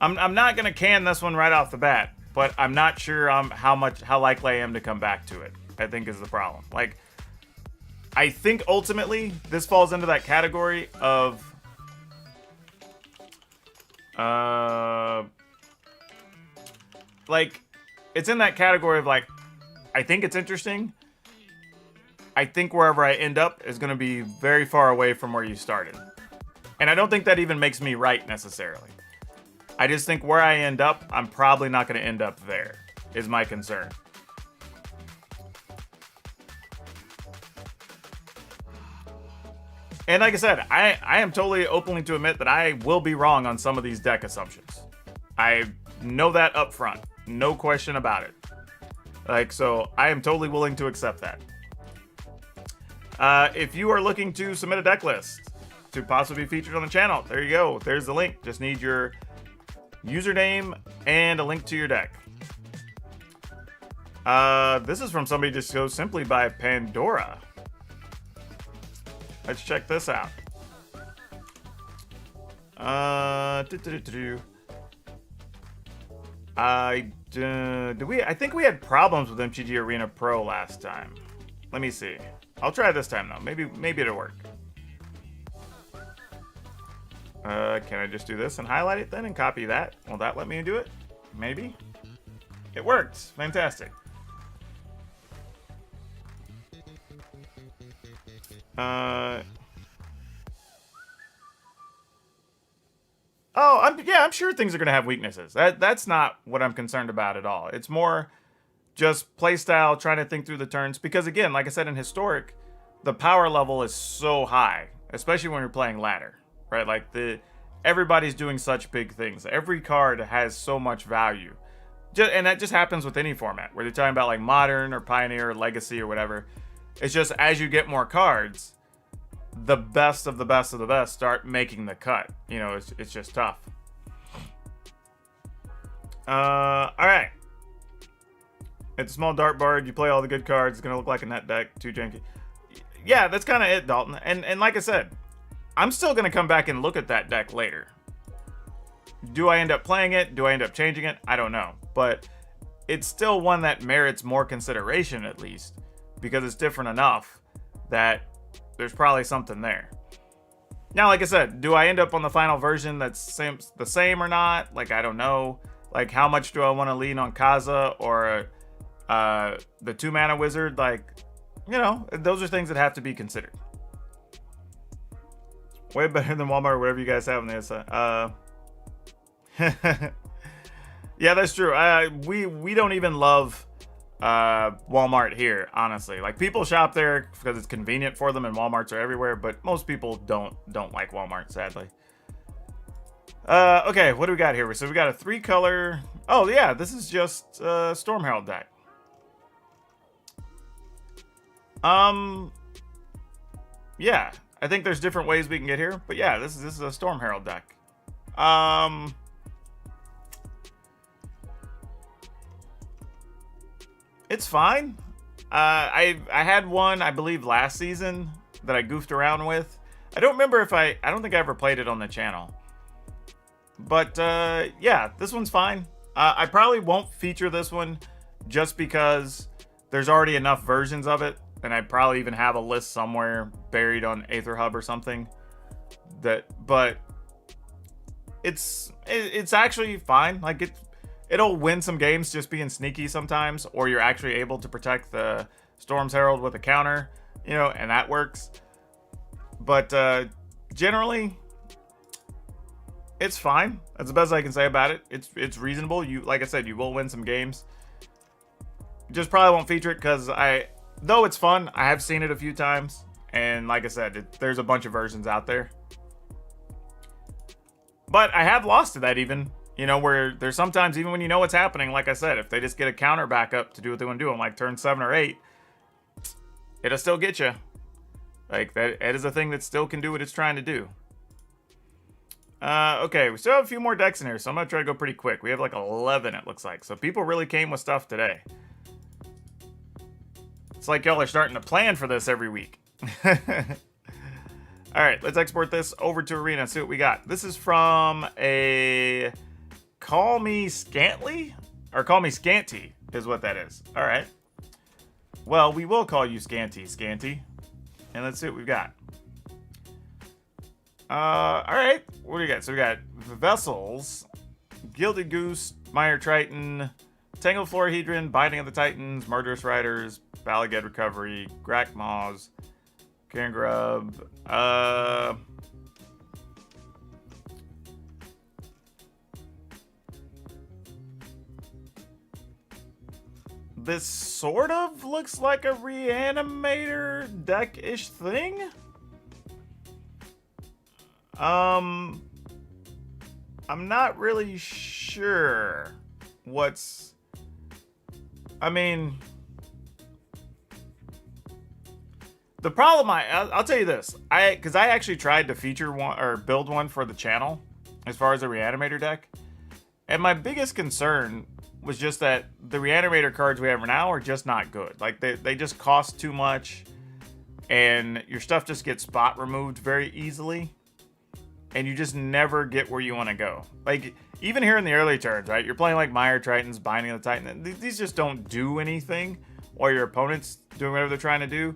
I'm not gonna can this one right off the bat, but I'm not sure how likely I am to come back to it, I think is the problem. Like, I think ultimately this falls into that category of like, it's in that category of like, I think it's interesting. I think wherever I end up is going to be very far away from where you started. And I don't think that even makes me right necessarily. I just think where I end up, I'm probably not going to end up there, is my concern. And like I said, I am totally openly to admit that I will be wrong on some of these deck assumptions. I know that up front. No question about it. Like, so I am totally willing to accept that. If you are looking to submit a deck list to possibly be featured on the channel, there you go. There's the link. Just need your username and a link to your deck. This is from somebody just goes simply by Pandora. Let's check this out. I think we had problems with MTG Arena Pro last time. Let me see. I'll try this time though. Maybe it'll work. Can I just do this and highlight it then and copy that? Will that let me do it? Maybe. It worked. Fantastic. I'm sure things are going to have weaknesses. That's not what I'm concerned about at all. It's more just playstyle, trying to think through the turns. Because again, like I said, in Historic, the power level is so high, especially when you're playing ladder, right? Like, everybody's doing such big things. Every card has so much value. And that just happens with any format, whether you're talking about like Modern or Pioneer or Legacy or whatever. It's just as you get more cards, the best of the best of the best start making the cut. You know, it's just tough. Alright. It's a small dart board. You play all the good cards. It's going to look like a net deck. Too janky. Yeah, that's kind of it, Dalton. And like I said, I'm still going to come back and look at that deck later. Do I end up playing it? Do I end up changing it? I don't know. But it's still one that merits more consideration, at least, because it's different enough that there's probably something there. Now, like I said, do I end up on the final version that's the same or not? Like, I don't know. Like, how much do I want to lean on Kaza or the 2-mana wizard? Like, you know, those are things that have to be considered. Way better than Walmart or whatever you guys have on the other side. Yeah, that's true. We don't even love Walmart here, honestly. Like, people shop there because it's convenient for them, and Walmarts are everywhere, but most people don't like Walmart, sadly. Okay, what do we got here? So we got a 3-color. Oh yeah, this is just Storm Herald deck. Yeah, I think there's different ways we can get here, but yeah, this is a Storm Herald deck. It's fine. I had one, I believe, last season that I goofed around with. I don't remember if I don't think I ever played it on the channel. But yeah, this one's fine. I probably won't feature this one just because there's already enough versions of it, and I probably even have a list somewhere buried on Aether Hub or something. But it's actually fine. Like, it'll win some games just being sneaky sometimes, or you're actually able to protect the Storm's Herald with a counter, you know, and that works. But generally, it's fine. That's the best I can say about it. It's reasonable. Like I said, you will win some games. Just probably won't feature it because though it's fun, I have seen it a few times, and like I said, there's a bunch of versions out there. But I have lost to that even. You know, where there's sometimes, even when you know what's happening, like I said, if they just get a counter back up to do what they want to do on like turn 7 or 8, it'll still get you. Like, that is a thing that still can do what it's trying to do. Okay, we still have a few more decks in here, so I'm going to try to go pretty quick. We have like 11, it looks like. So people really came with stuff today. It's like y'all are starting to plan for this every week. Alright, let's export this over to Arena and see what we got. This is from a Call Me Scantly? Or Call Me Scanty is what that is. Alright. Well, we will call you Scanty. And let's see what we've got. Alright. What do we got? So we got Vessels, Gilded Goose, Mire Triton, Tangled Florahedron, Binding of the Titans, Murderous Riders, Balaged Recovery, Grak Maws, Karen Grub, this sort of looks like a Reanimator deck-ish thing. I'm not really sure what's... I mean... The problem, I'll tell you this. Because I actually tried to feature one, or build one for the channel, as far as a Reanimator deck. And my biggest concern was just that the Reanimator cards we have now are just not good. Like, they just cost too much, and your stuff just gets spot removed very easily, and you just never get where you want to go. Like, even here in the early turns, right? You're playing like Mire Tritons, Binding of the Titan. These just don't do anything while your opponent's doing whatever they're trying to do.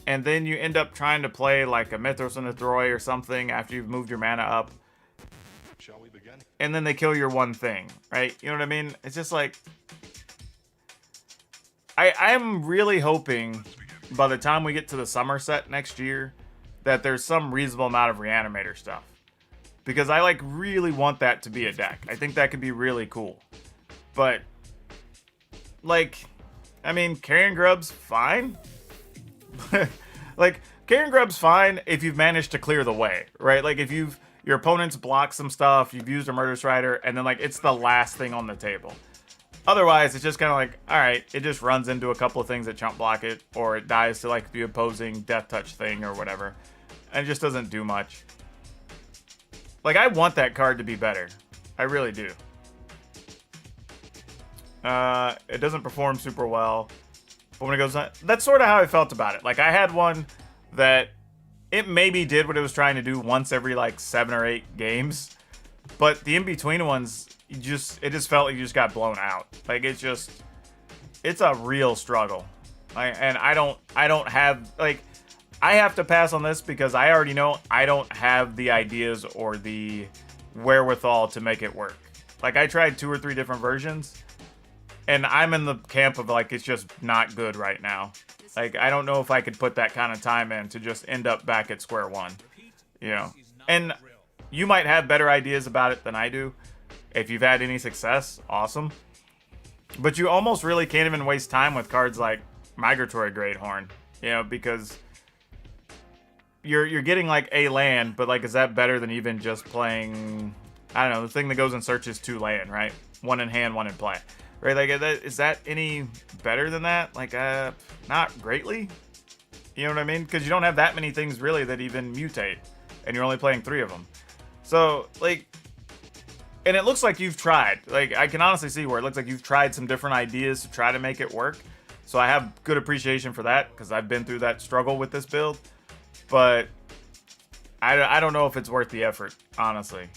And then you end up trying to play like a Mythos and a Throi or something after you've moved your mana up. Shall we begin? And then they kill your one thing, right? You know what I mean? It's just like... I'm really hoping by the time we get to the summer set next year that there's some reasonable amount of Reanimator stuff. Because I like really want that to be a deck. I think that could be really cool. But, like, I mean, Carrion Grub's fine. Like, Carrion Grub's fine if you've managed to clear the way, right? Like, if your opponent's blocked some stuff, you've used a Murderous Rider, and then, like, it's the last thing on the table. Otherwise, it's just kind of like, alright, it just runs into a couple of things that chump block it, or it dies to, like, the opposing Death Touch thing or whatever. And it just doesn't do much. Like, I want that card to be better. I really do. It doesn't perform super well. But when it goes on, that's sort of how I felt about it. Like, I had one that it maybe did what it was trying to do once every, like, 7 or 8 games. But the in-between ones, it just felt like you just got blown out. Like, it's a real struggle. And I don't have, like, I have to pass on this because I already know I don't have the ideas or the wherewithal to make it work. Like, I tried 2 or 3 different versions, and I'm in the camp of, like, it's just not good right now. Like, I don't know if I could put that kind of time in to just end up back at square one, you know? And you might have better ideas about it than I do, If you've had any success, awesome. But you almost really can't even waste time with cards like Migratory Greathorn, you know, because you're getting like a land, but like, is that better than even just playing, I don't know, the thing that goes and searches 2 land, right? 1 in hand, 1 in play, right? Like, is that any better than that? Like, not greatly. You know what I mean? Because you don't have that many things really that even mutate, and you're only playing 3 of them. So like, and it looks like you've tried. Like, I can honestly see where it looks like you've tried some different ideas to try to make it work. So I have good appreciation for that, because I've been through that struggle with this build. But I don't know if it's worth the effort, honestly.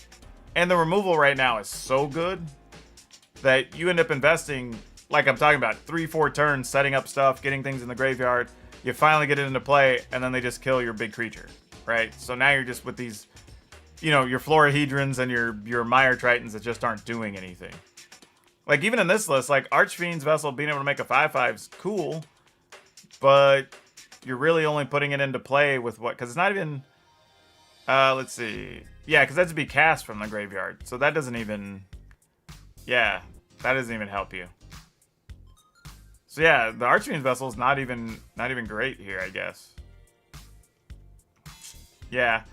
And the removal right now is so good that you end up investing, like I'm talking about, 3-4 turns, setting up stuff, getting things in the graveyard. You finally get it into play, and then they just kill your big creature, right? So now you're just with these, you know, your Florahedrons and your Mire Tritons that just aren't doing anything. Like, even in this list, like, Archfiend's Vessel being able to make a 5/5 is cool, but you're really only putting it into play with what? Because it's not even, let's see. Yeah, because that's to be cast from the graveyard. So that doesn't even, yeah, that doesn't even help you. So yeah, the Archfiend's Vessel is not even great here, I guess. Yeah.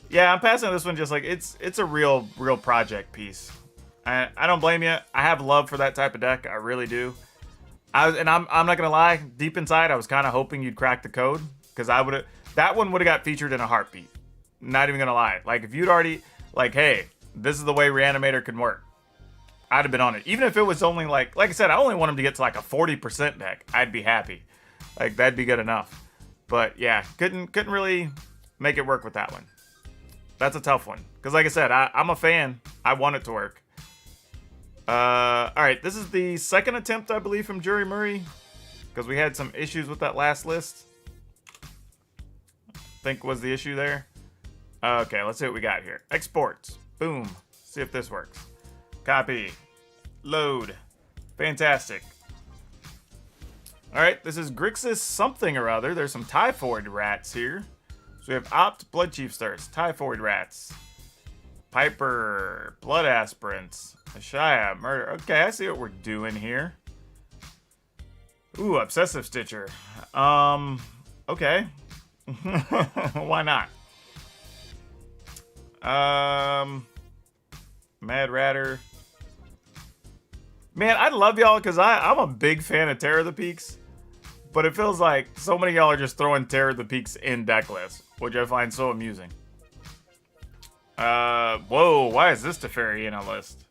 Yeah, I'm passing this one just like, it's a real project piece. I don't blame you. I have love for that type of deck. I really do. I'm not gonna lie. Deep inside, I was kind of hoping you'd crack the code, because that one would have got featured in a heartbeat. Not even gonna lie. Like, if you'd already, like, hey, this is the way Reanimator can work, I'd have been on it. Even if it was only like I said, I only want him to get to like a 40% deck. I'd be happy. Like, that'd be good enough. But yeah, couldn't really make it work with that one. That's a tough one, because like I said, I'm a fan. I want it to work. All right, this is the second attempt, I believe, from Jury Murray, because we had some issues with that last list. I think was the issue there. Okay, let's see what we got here. Exports. Boom. See if this works. Copy. Load. Fantastic. All right, this is Grixis something or other. There's some Typhoid rats here. So we have Opt, Blood Chief Thirst, Typhoid rats, Piper, Blood Aspirants, Ashaya, Murder. Okay, I see what we're doing here. Ooh, Obsessive Stitcher. Okay. Why not? Mad Ratter. Man, I love y'all, because I'm a big fan of Terror of the Peaks. But it feels like so many of y'all are just throwing Terror of the Peaks in deck lists, which I find so amusing. Whoa, why is this Teferi in a list?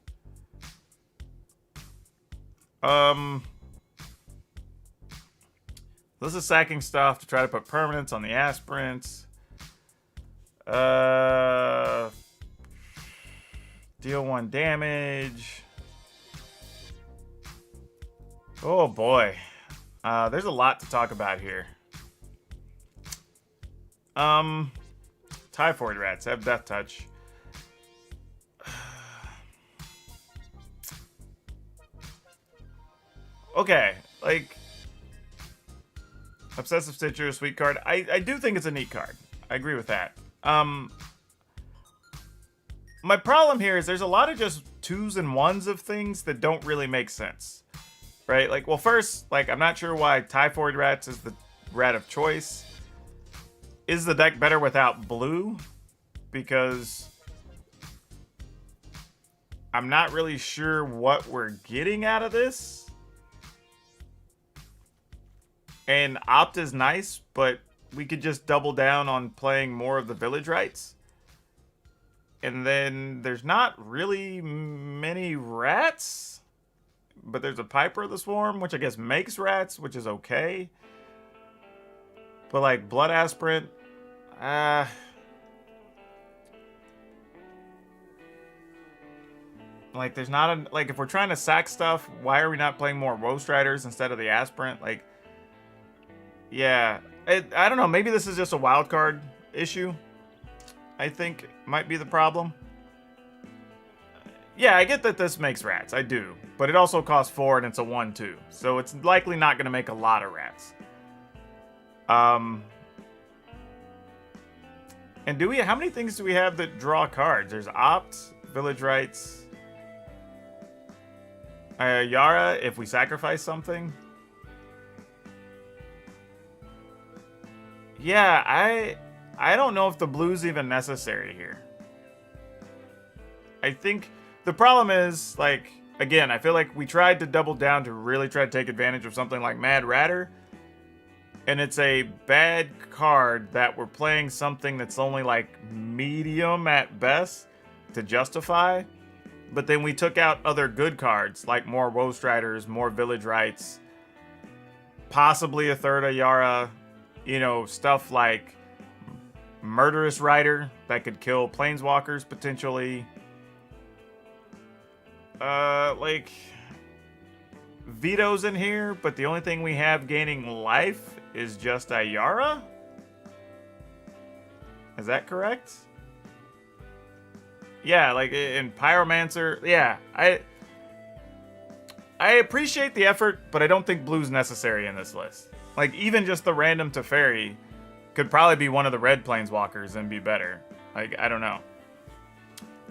This is sacking stuff to try to put permanents on the aspirants. Deal 1 damage. Oh boy. There's a lot to talk about here. Typhoid rats have Death Touch. Okay, like, Obsessive Stitcher, a sweet card. I do think it's a neat card. I agree with that. My problem here is there's a lot of just 2s and 1s of things that don't really make sense. Right? Like, well, first, like, I'm not sure why Typhoid Rats is the rat of choice. Is the deck better without blue? Because I'm not really sure what we're getting out of this. And Opt is nice, but we could just double down on playing more of the Village Rites. And then there's not really many rats. But there's a Piper of the Swarm, which I guess makes rats, which is okay. But like Blood Aspirant, like there's not a, like, if we're trying to sack stuff, why are we not playing more Roast Riders instead of the Aspirant? Like, yeah, I don't know. Maybe this is just a wild card issue. I think might be the problem. Yeah, I get that this makes rats. I do. But it also costs 4 and it's a 1/2. So it's likely not going to make a lot of rats. And how many things do we have that draw cards? There's Opt, Village Rites. Yara if we sacrifice something. Yeah, I don't know if the blue's even necessary here. I think the problem is, like, again, I feel like we tried to double down to really try to take advantage of something like Mad Ratter. And it's a bad card that we're playing something that's only like medium at best to justify. But then we took out other good cards, like more Woe Striders, more Village Rites, possibly a third Ayara, you know, stuff like Murderous Rider that could kill Planeswalkers potentially. Like, Veto's in here, but the only thing we have gaining life is just Ayara? Is that correct? Yeah, like in Pyromancer, yeah, I appreciate the effort, but I don't think blue's necessary in this list. Like, even just the random Teferi could probably be one of the red Planeswalkers and be better. Like, I don't know.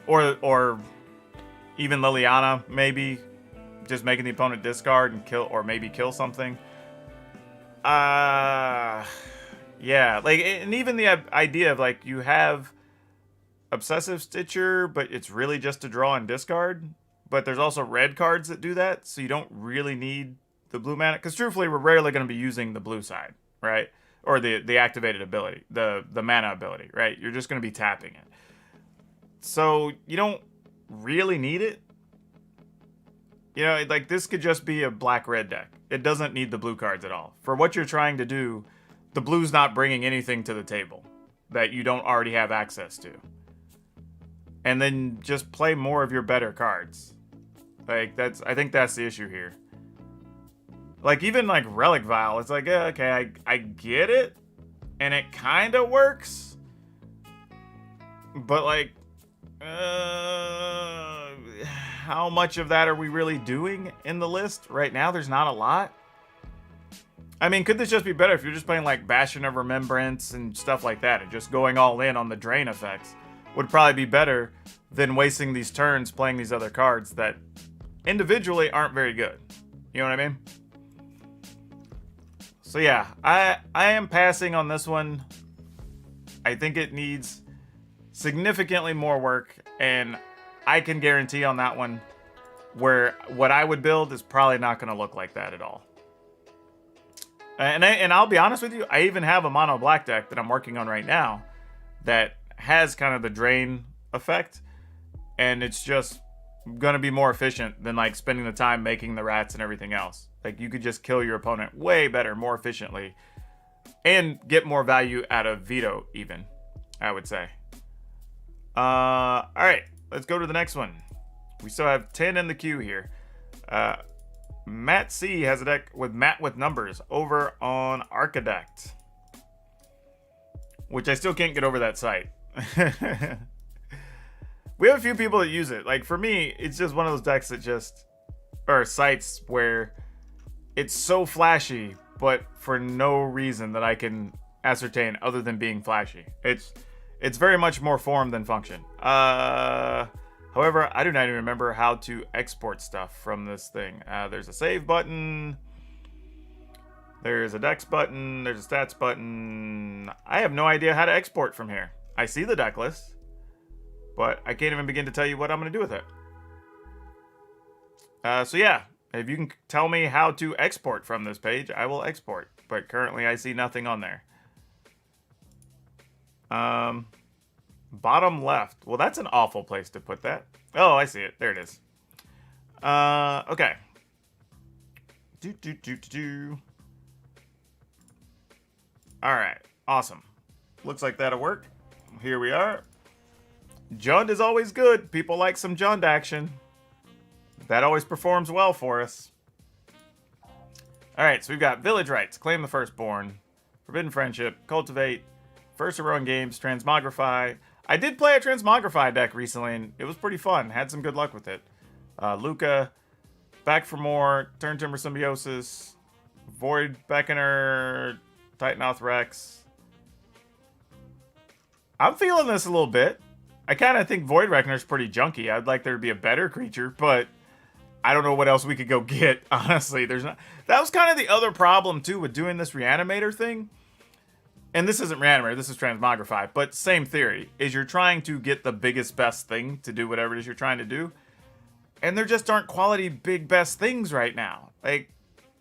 Or even Liliana, maybe. Just making the opponent discard and kill, or maybe kill something. Yeah, like, and even the idea of, like, you have Obsessive Stitcher, but it's really just to draw and discard. But there's also red cards that do that, so you don't really need the blue mana. Because truthfully, we're rarely going to be using the blue side, right? Or the activated ability, the mana ability, right? You're just going to be tapping it. So you don't really need it. You know, like, this could just be a black-red deck. It doesn't need the blue cards at all. For what you're trying to do, the blue's not bringing anything to the table that you don't already have access to. And then just play more of your better cards. Like, I think that's the issue here. Like, even, like, Relic Vial, it's like, yeah, okay, I get it. And it kind of works. But, like, how much of that are we really doing in the list? Right now, there's not a lot. I mean, could this just be better if you're just playing, like, Bastion of Remembrance and stuff like that, and just going all in on the drain effects? Would probably be better than wasting these turns playing these other cards that individually aren't very good. You know what I mean? So yeah, I am passing on this one. I think it needs significantly more work, and I can guarantee on that one where what I would build is probably not going to look like that at all. And I'll be honest with you, I even have a mono black deck that I'm working on right now that has kind of the drain effect, and it's just going to be more efficient than, like, spending the time making the rats and everything else. Like, you could just kill your opponent way better, more efficiently, and get more value out of Veto even, I would say. Alright, let's go to the next one. We still have 10 in the queue here. Matt C has a deck with Matt with Numbers over on Archidect, which I still can't get over that site. We have a few people that use it. Like, for me, it's just one of those decks that just, or sites where it's so flashy, but for no reason that I can ascertain other than being flashy. It's very much more form than function. However, I do not even remember how to export stuff from this thing. There's a save button. There's a dex button. There's a stats button. I have no idea how to export from here. I see the deck list, but I can't even begin to tell you what I'm going to do with it. So yeah, if you can tell me how to export from this page, I will export. But currently I see nothing on there. Bottom left. Well, that's an awful place to put that. Oh, I see it. There it is. Okay. Alright. Awesome. Looks like that'll work. Here we are. Jund is always good. People like some Jund action. That always performs well for us. Alright, so we've got Village Rites, Claim the Firstborn, Forbidden Friendship, Cultivate, First Heroic Games, Transmogrify. I did play a Transmogrify deck recently, and it was pretty fun. Had some good luck with it. Luca, Back for More, Turn Timber Symbiosis, Void Beckoner, Titanoth Rex. I'm feeling this a little bit. I kind of think Void Reckoner's pretty junky. I'd like there to be a better creature, but I don't know what else we could go get, honestly. There's not. That was kind of the other problem, too, with doing this Reanimator thing. And this isn't Reanimator, this is Transmogrify, but same theory, is you're trying to get the biggest, best thing to do whatever it is you're trying to do. And there just aren't quality, big, best things right now. Like,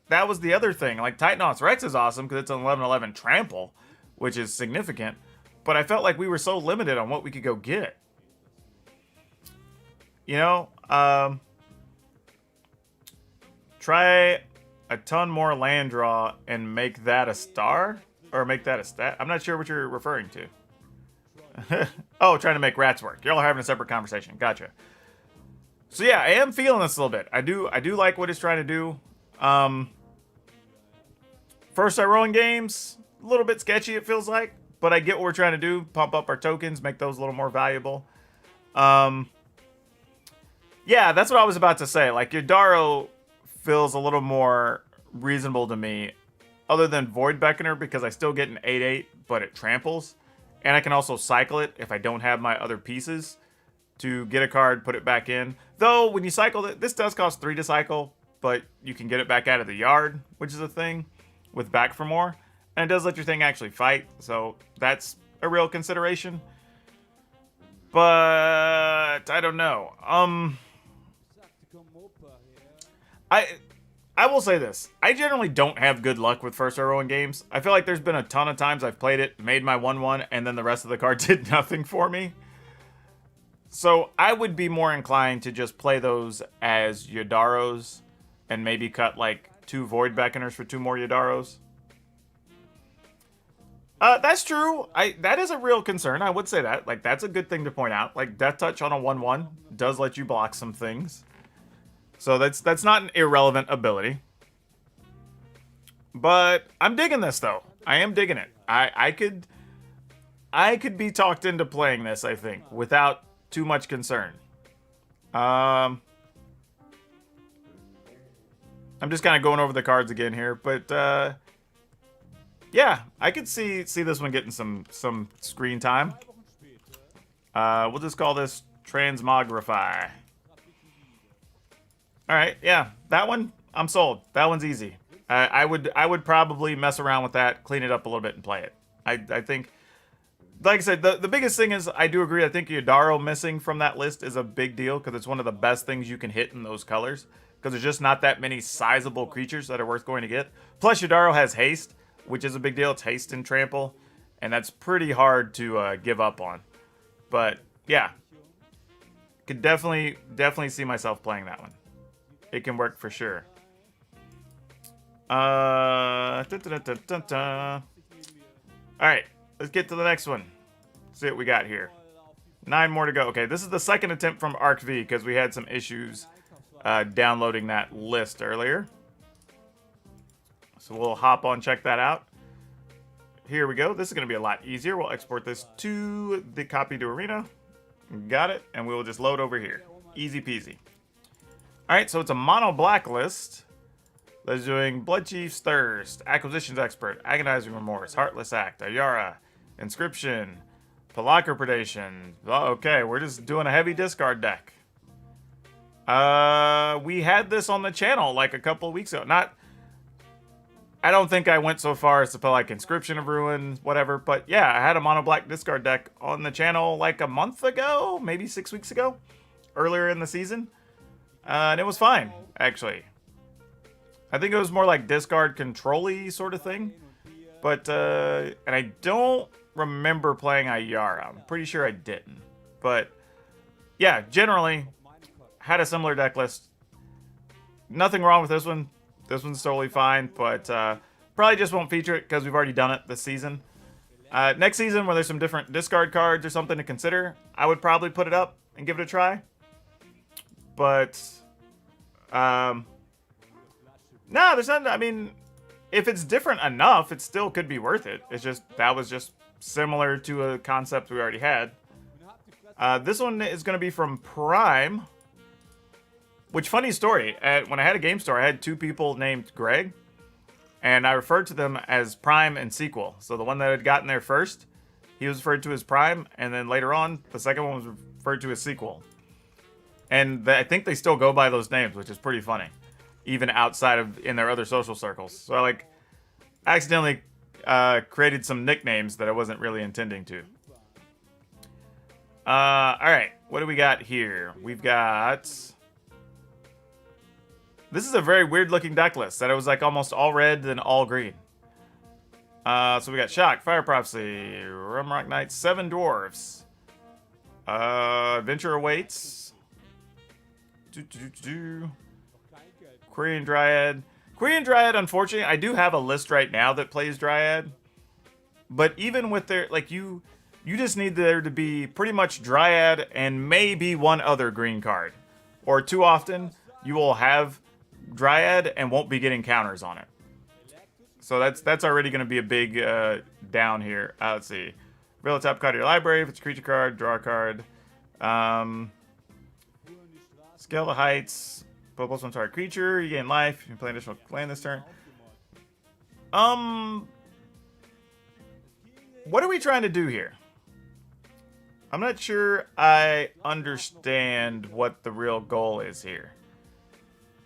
that was the other thing. Like, Titanops Rex is awesome because it's an 11/11 trample, which is significant. But I felt like we were so limited on what we could go get. You know, try a ton more land draw and make that a star? Or make that a stat? I'm not sure what you're referring to. Oh, trying to make rats work. You're all having a separate conversation. Gotcha. So yeah, I am feeling this a little bit. I do like what it's trying to do. First rolling games, a little bit sketchy it feels like. But I get what we're trying to do. Pump up our tokens, make those a little more valuable. Yeah, that's what I was about to say. Like, Yodaro feels a little more reasonable to me. Other than Void Beckoner, because I still get an 8/8, but it tramples. And I can also cycle it if I don't have my other pieces to get a card, put it back in. Though, when you cycle it, this does cost 3 to cycle, but you can get it back out of the yard, which is a thing, with Back for More. And it does let your thing actually fight, so that's a real consideration. But I don't know. I will say this. I generally don't have good luck with first row in games. I feel like there's been a ton of times I've played it, made my 1/1, and then the rest of the cards did nothing for me. So I would be more inclined to just play those as Yodaros and maybe cut like 2 Void Beckoners for 2 more Yodaros. That's true. That is a real concern. I would say that. Like, that's a good thing to point out. Like, Death Touch on a 1/1 does let you block some things. So that's not an irrelevant ability. But I'm digging this, though. I am digging it. I could be talked into playing this, I think, without too much concern. I'm just kind of going over the cards again here, but yeah, I could see this one getting some screen time. We'll just call this Transmogrify. All right, yeah, that one, I'm sold. That one's easy. I would probably mess around with that, clean it up a little bit, and play it. I think, like I said, the biggest thing is, I do agree, I think Yodaro missing from that list is a big deal, because it's one of the best things you can hit in those colors, because there's just not that many sizable creatures that are worth going to get. Plus, Yodaro has haste, which is a big deal. It's haste and trample, and that's pretty hard to give up on. But, yeah, could definitely see myself playing that one. It can work for sure. Alright, let's get to the next one. See what we got here. 9 more to go. Okay, this is the second attempt from Arc V, because we had some issues downloading that list earlier. So we'll hop on, check that out. Here we go. This is going to be a lot easier. We'll export this to the copy to Arena. Got it. And we will just load over here. Easy peasy. Alright, so it's a mono black list. That's doing Bloodchief's Thirst, Acquisitions Expert, Agonizing Remorse, Heartless Act, Ayara, Inscription, Pelakka Predation. Oh, okay, we're just doing a heavy discard deck. We had this on the channel like a couple of weeks ago. I don't think I went so far as to play like Inscription of Ruin, whatever. But yeah, I had a mono black discard deck on the channel like a month ago, maybe 6 weeks ago, earlier in the season. And it was fine, actually. I think it was more like discard control-y sort of thing. But, and I don't remember playing Ayara. I'm pretty sure I didn't. But, yeah, generally, had a similar deck list. Nothing wrong with this one. This one's totally fine, but probably just won't feature it because we've already done it this season. Next season, where there's some different discard cards or something to consider, I would probably put it up and give it a try. But, no, there's not, I mean, if it's different enough, it still could be worth it. It's just, that was just similar to a concept we already had. This one is going to be from Prime. Which, funny story, when I had a game store, I had 2 people named Greg. And I referred to them as Prime and Sequel. So the one that had gotten there first, he was referred to as Prime. And then later on, the second one was referred to as Sequel. And I think they still go by those names, which is pretty funny, even outside of in their other social circles. So I like accidentally created some nicknames that I wasn't really intending to. All right, what do we got here? We've got. This is a very weird looking deck list that it was like almost all red and all green. So we got Shock, Fire Prophecy, Rumrock Knight, 7 Dwarves. Adventure Awaits. Quarian Dryad. Quarian Dryad, unfortunately, I do have a list right now that plays Dryad. But even with their, like, you just need there to be pretty much Dryad and maybe one other green card. Or too often, you will have Dryad and won't be getting counters on it. So that's already going to be a big down here. Let's see. Reveal the top card of your library. If it's a creature card, draw a card. Scale the heights. Put plus 1 target creature. You gain life. You can play additional land this turn. What are we trying to do here? I'm not sure I understand what the real goal is here.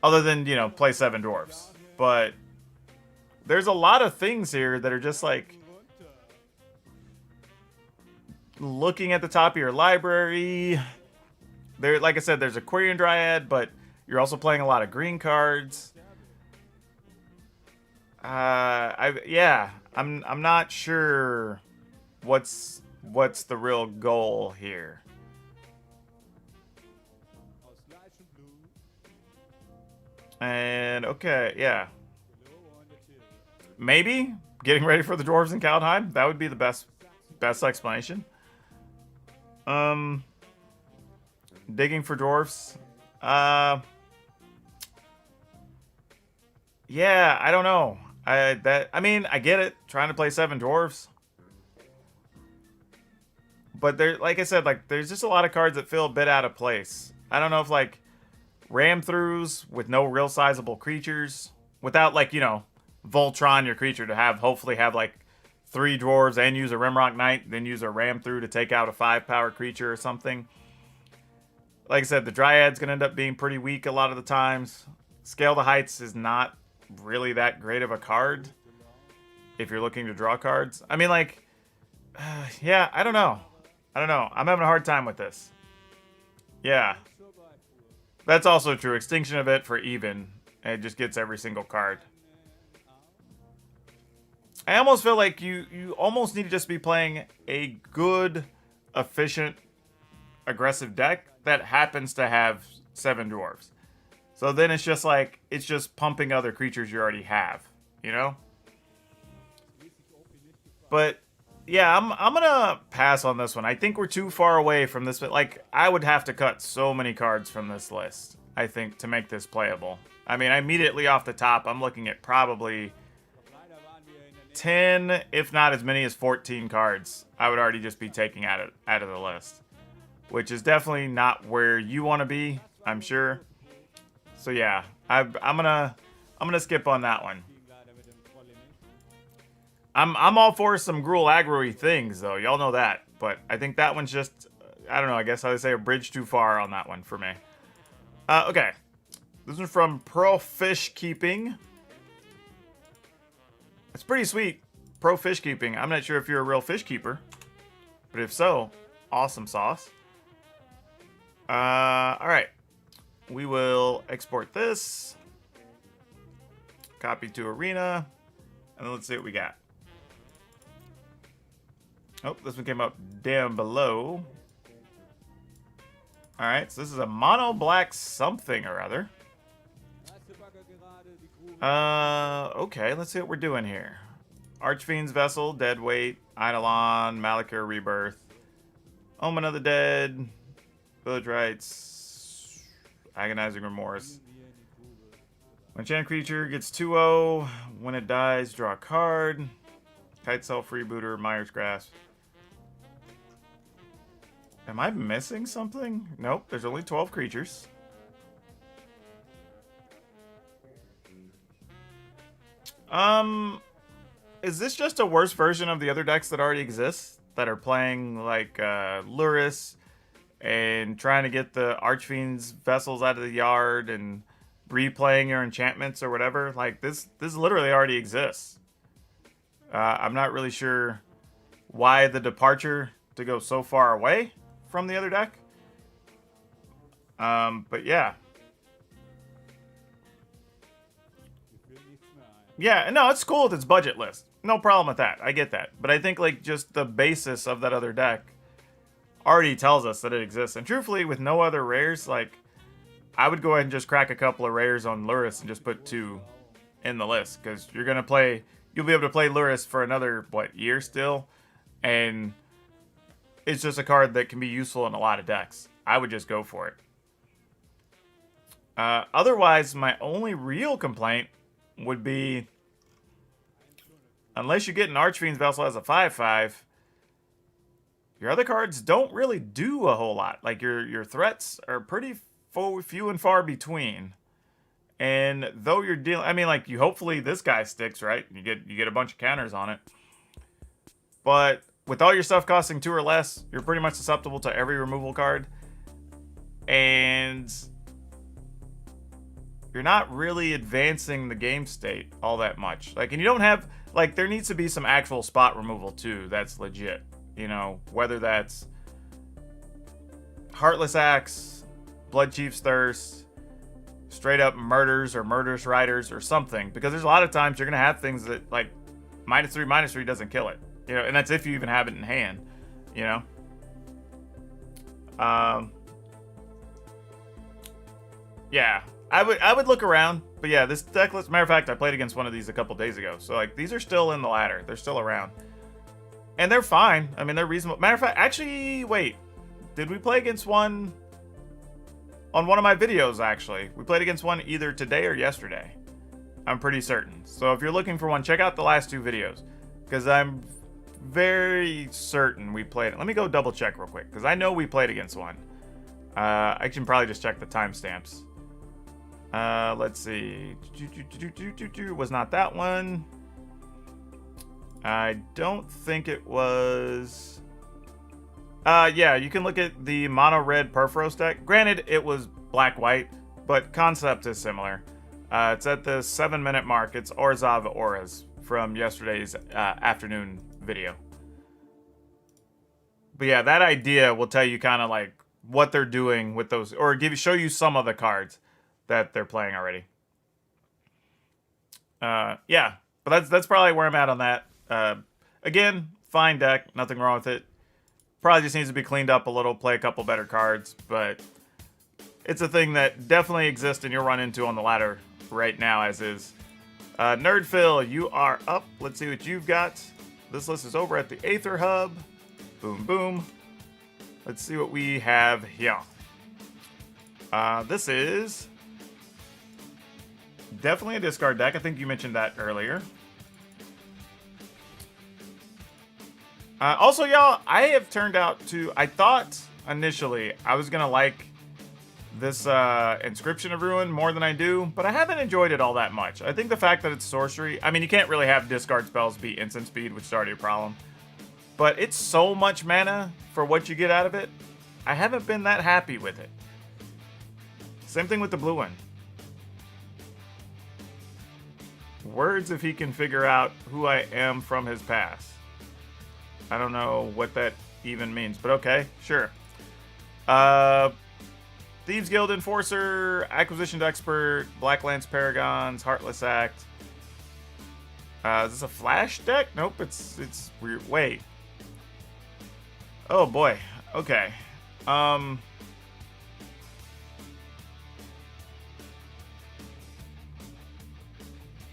Other than, you know, play 7 dwarves. But there's a lot of things here that are just like looking at the top of your library. There, like I said, there's a Quarian Dryad, but you're also playing a lot of green cards. I'm not sure what's the real goal here. And okay, yeah. Maybe getting ready for the dwarves in Kaldheim. That would be the best explanation. Digging for dwarves. Yeah, I don't know. I mean, I get it. Trying to play 7 dwarves. But there, like I said, like there's just a lot of cards that feel a bit out of place. I don't know if like ram throughs with no real sizable creatures, without like, you know, Voltron your creature to hopefully have like 3 dwarves and use a Rimrock Knight, then use a ram through to take out a 5-power creature or something. Like I said, the Dryad's gonna end up being pretty weak a lot of the times. Scale the Heights is not really that great of a card if you're looking to draw cards. I mean, like, yeah, I don't know. I'm having a hard time with this. Yeah. That's also true. Extinction of it for even. It just gets every single card. I almost feel like you almost need to just be playing a good, efficient, aggressive deck that happens to have 7 dwarves. So then it's just like, it's just pumping other creatures you already have, you know? But yeah, I'm gonna pass on this one. I think we're too far away from this. Like, I would have to cut so many cards from this list, I think, to make this playable. I mean, immediately off the top, I'm looking at probably 10, if not as many as 14 cards I would already just be taking out of the list. Which is definitely not where you want to be, I'm sure. So yeah, I'm gonna skip on that one. I'm all for some Gruul aggro-y things, though. Y'all know that. But I think that one's just, I don't know, I guess I would say a bridge too far on that one for me. Okay. This one's from Pro Fish Keeping. It's pretty sweet. Pro Fish Keeping. I'm not sure if you're a real fish keeper. But if so, awesome sauce. Alright. We will export this. Copy to Arena. And then let's see what we got. Oh, this one came up down below. Alright, so this is a mono black something or other. Okay, let's see what we're doing here. Archfiend's Vessel, Deadweight, Eidolon, Malakir Rebirth, Omen of the Dead, Village Rites, Agonizing Remorse. When enchanted creature gets 2/0, when it dies, draw a card. Kite Self Freebooter, Mire's Grasp. Am I missing something? Nope, there's only 12 creatures. Is this just a worse version of the other decks that already exist? That are playing like Luris and trying to get the Archfiend's vessels out of the yard and replaying your enchantments or whatever. Like, this literally already exists. I'm not really sure why the departure to go so far away from the other deck. But yeah. Yeah, no, it's cool with its budget list. No problem with that. I get that. But I think, like, just the basis of that other deck already tells us that it exists. And truthfully, with no other rares, like, I would go ahead and just crack a couple of rares on Lurrus and just put 2 in the list. Because you're going to play... You'll be able to play Lurrus for another, year still? And it's just a card that can be useful in a lot of decks. I would just go for it. Otherwise, my only real complaint would be, unless you get an Archfiend's Vessel as a 5/5, your other cards don't really do a whole lot. Like, your threats are pretty few and far between. And though you're dealing, I mean, like, hopefully this guy sticks, right? You get a bunch of counters on it. But with all your stuff costing 2 or less, you're pretty much susceptible to every removal card. And you're not really advancing the game state all that much. Like, and you don't have, like, there needs to be some actual spot removal too that's legit. You know, whether that's Heartless Axe, Blood Chief's Thirst, straight up Murders or Murderous Riders or something. Because there's a lot of times you're going to have things that, like, -3/-3 doesn't kill it. You know, and that's if you even have it in hand, you know? Yeah. I would look around, but yeah, this deck list, matter of fact, I played against one of these a couple days ago. So, like, these are still in the ladder. They're still around. And they're fine. I mean, they're reasonable. Matter of fact, actually, wait. Did we play against one on one of my videos, actually? We played against one either today or yesterday. I'm pretty certain. So if you're looking for one, check out the last 2 videos. Because I'm very certain we played it. Let me go double check real quick, because I know we played against one. I can probably just check the timestamps. Let's see. Was not that one. I don't think it was. Yeah, you can look at the mono red Perforos deck. Granted, it was black-white, but concept is similar. It's at the 7-minute mark. It's Orzhov Auras from yesterday's afternoon video. But yeah, that idea will tell you kind of like what they're doing with those, or show you some of the cards that they're playing already. Yeah, but that's probably where I'm at on that. Again, fine deck, nothing wrong with it. Probably just needs to be cleaned up a little, play a couple better cards, but it's a thing that definitely exists and you'll run into on the ladder right now as is. Nerd Phil, you are up. Let's see what you've got. This list is over at the Aether Hub. Boom, boom. Let's see what we have here. This is definitely a discard deck. I think you mentioned that earlier. Also, y'all, I have turned out to... I thought initially I was going to like this Inscription of Ruin more than I do, but I haven't enjoyed it all that much. I think the fact that it's sorcery... I mean, you can't really have discard spells be instant speed, which is already a problem. But it's so much mana for what you get out of it. I haven't been that happy with it. Same thing with the blue one. Words if he can figure out who I am from his past. I don't know what that even means, but okay, sure. Thieves Guild Enforcer, Acquisition Expert, Black Lance Paragons, Heartless Act. Is this a flash deck? Nope, it's weird. Wait. Oh boy. Okay. I'm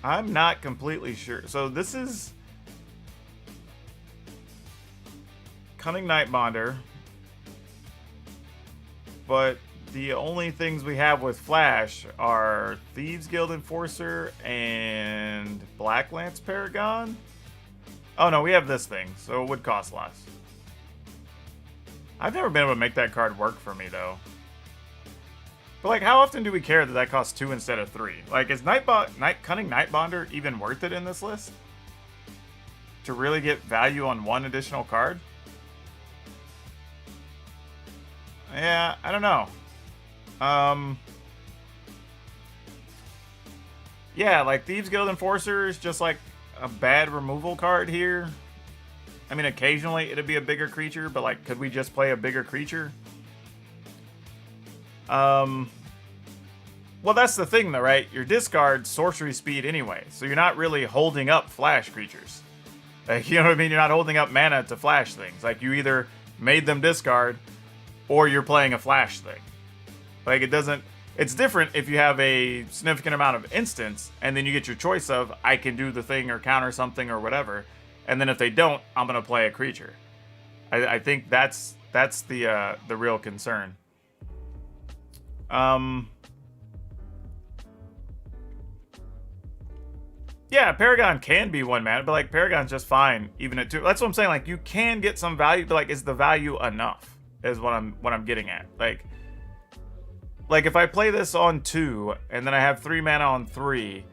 not completely sure. So this is Cunning Nightbonder, but the only things we have with Flash are Thieves Guild Enforcer and Black Lance Paragon. Oh no, we have this thing, so it would cost less. I've never been able to make that card work for me though. But like, how often do we care that costs 2 instead of 3? Like, is Cunning Nightbonder even worth it in this list? To really get value on one additional card? Yeah, I don't know. Yeah, like Thieves Guild Enforcer is just like a bad removal card here. I mean, occasionally it'd be a bigger creature, but like, could we just play a bigger creature? Well, that's the thing though, right? Your discard sorcery speed anyway, so you're not really holding up flash creatures. Like, you know what I mean? You're not holding up mana to flash things. Like, you either made them discard, or you're playing a flash thing. Like, it doesn't... It's different if you have a significant amount of instants, and then you get your choice of, I can do the thing or counter something or whatever, and then if they don't, I'm going to play a creature. I think that's the real concern. Yeah, Paragon can be 1 mana, but like Paragon's just fine even at 2. That's what I'm saying. Like, you can get some value, but like, is the value enough? Is what I'm getting at. Like if I play this on 2 and then I have 3 mana on 3,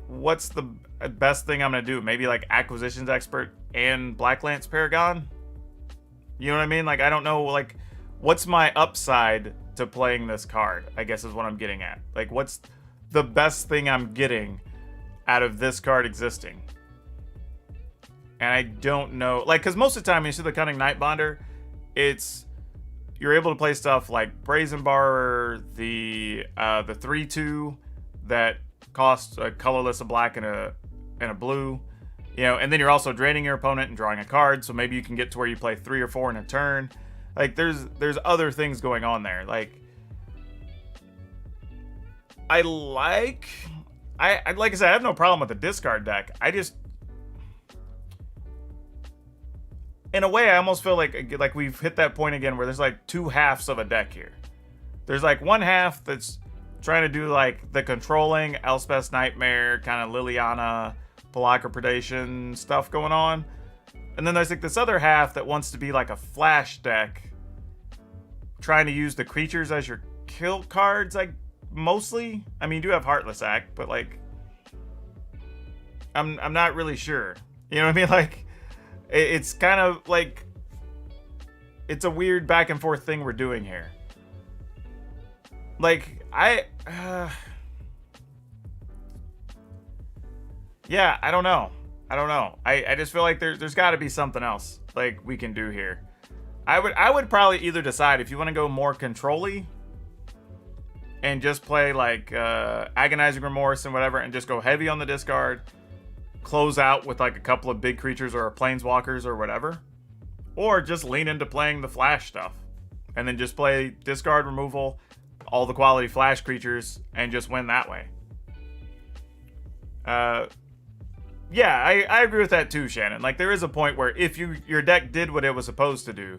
what's the best thing I'm gonna do? Maybe like Acquisitions Expert and Black Lance Paragon? You know what I mean? Like, I don't know. Like, what's my upside to playing this card? I guess is what I'm getting at. Like, what's the best thing I'm getting out of this card existing? And I don't know, like, because most of the time when you see the Cunning Nightbonder, it's you're able to play stuff like Brazen Bar, the 3/2 that costs a colorless, a black, and a blue, you know, and then you're also draining your opponent and drawing a card, so maybe you can get to where you play 3 or 4 in a turn. Like, there's other things going on there. Like, like I said, I have no problem with the discard deck. I just, in a way, I almost feel like we've hit that point again where there's like 2 halves of a deck here. There's like one half that's trying to do like the controlling Elspeth's Nightmare, kind of Liliana, Pelakka Predation stuff going on. And then there's like this other half that wants to be like a flash deck, trying to use the creatures as your kill cards, like, mostly. I mean, you do have Heartless Act, but like, I'm not really sure. You know what I mean? Like, it's kind of like, it's a weird back and forth thing we're doing here. Like, yeah, I don't know. I just feel like there's got to be something else like we can do here. I would probably either decide if you want to go more control-y and just play like Agonizing Remorse and whatever, and just go heavy on the discard, close out with like a couple of big creatures or planeswalkers or whatever, or just lean into playing the flash stuff and then just play discard removal, all the quality flash creatures, and just win that way. Yeah, I agree with that too, Shannon. Like, there is a point where if your deck did what it was supposed to do,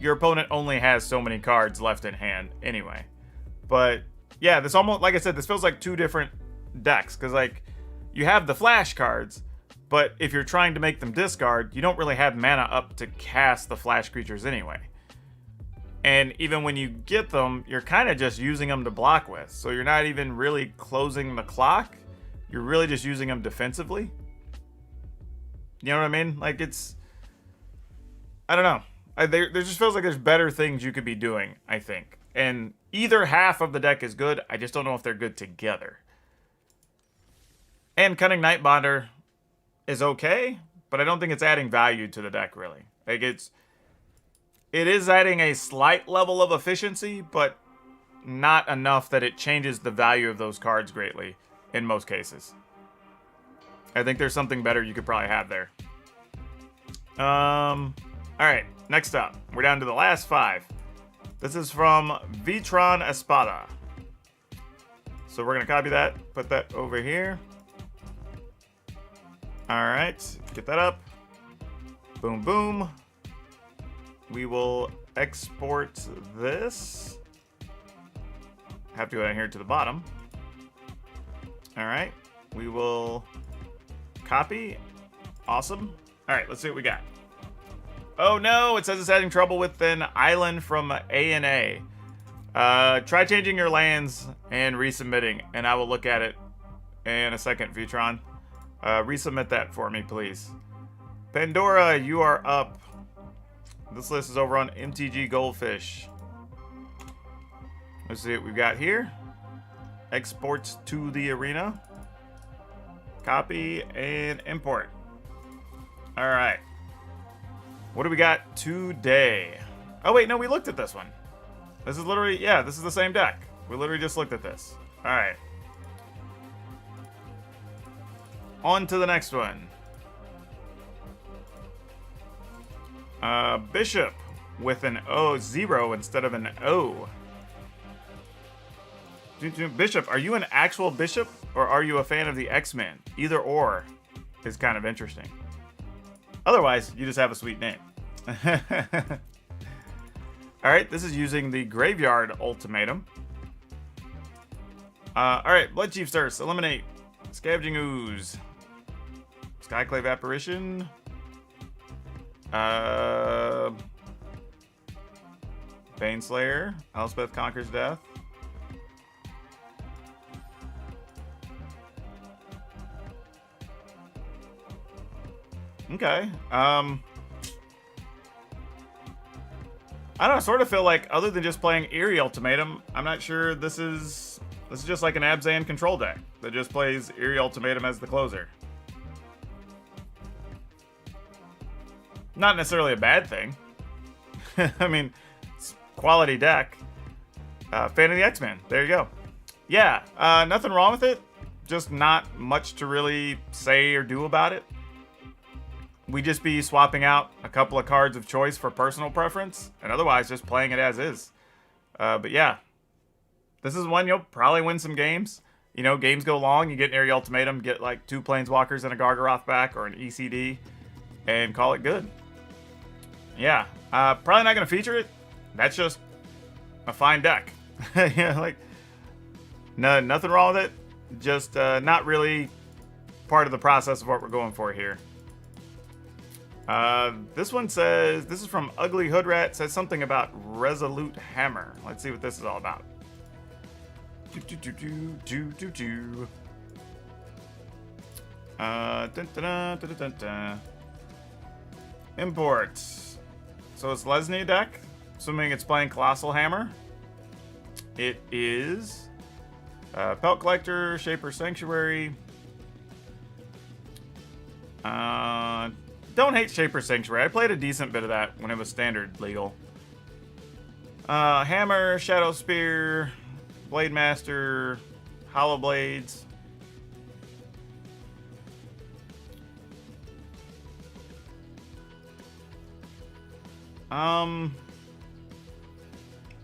your opponent only has so many cards left in hand anyway. But yeah, this almost, like I said, this feels like 2 different decks, because like, you have the flash cards, but if you're trying to make them discard, you don't really have mana up to cast the flash creatures anyway. And even when you get them, you're kind of just using them to block with, so you're not even really closing the clock. You're really just using them defensively. You know what I mean? Like, it's, I don't know. There just feels like there's better things you could be doing, I think. And either half of the deck is good. I just don't know if they're good together. And Cunning Nightbonder is okay, but I don't think it's adding value to the deck, really. Like, it is adding a slight level of efficiency, but not enough that it changes the value of those cards greatly in most cases. I think there's something better you could probably have there. Alright, next up. We're down to the last 5. This is from Vitron Espada. So we're going to copy that, put that over here. Alright, get that up. Boom, boom. We will export this. Have to go down here to the bottom. Alright, we will copy. Awesome. Alright, let's see what we got. Oh no, it says it's having trouble with an island from A&A. Try changing your lands and resubmitting, and I will look at it in a second, Vitron. Resubmit that for me, please. Pandora, you are up. This list is over on MTG Goldfish. Let's see what we've got here. Exports to the arena. Copy and import. All right. What do we got today? Oh, wait, no, we looked at this one. This is literally, yeah, this is the same deck. We literally just looked at this. All right. On to the next one. Bishop with an O0 instead of an O. Bishop, are you an actual bishop or are you a fan of the X-Men? Either or is kind of interesting. Otherwise, you just have a sweet name. Alright, this is using the Graveyard Ultimatum. Alright, Blood Chief Thirst, eliminate. Scavenging Ooze. Skyclave Apparition. Baneslayer. Elspeth Conquers Death. Okay. I don't know, I sort of feel like other than just playing Eerie Ultimatum, I'm not sure this is just like an Abzan control deck that just plays Eerie Ultimatum as the closer. Not necessarily a bad thing. I mean, it's quality deck. Fan of the X-Men. There you go. Yeah, nothing wrong with it. Just not much to really say or do about it. We just be swapping out a couple of cards of choice for personal preference, and otherwise just playing it as is. But yeah, this is one you'll probably win some games. You know, games go long, you get an Eerie Ultimatum, get like 2 Planeswalkers and a Gargaroth back, or an ECD, and call it good. Yeah, probably not going to feature it. That's just a fine deck. Yeah, like, no, nothing wrong with it. Just not really part of the process of what we're going for here. This one says, this is from Ugly Hoodrat, says something about Resolute Hammer. Let's see what this is all about. Imports. So it's Lesnia deck, assuming it's playing Colossal Hammer. It is Pelt Collector, Shaper Sanctuary. Don't hate Shaper Sanctuary. I played a decent bit of that when it was standard legal. Hammer, Shadow Spear, Blade Master, Hollow Blades.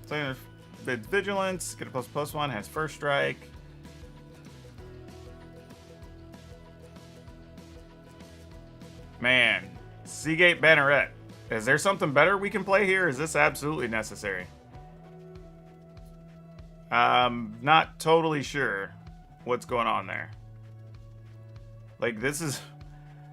So it's Vigilance, get a +1, has First Strike. Man, Seagate Banneret. Is there something better we can play here? Is this absolutely necessary? Not totally sure what's going on there. Like, this is...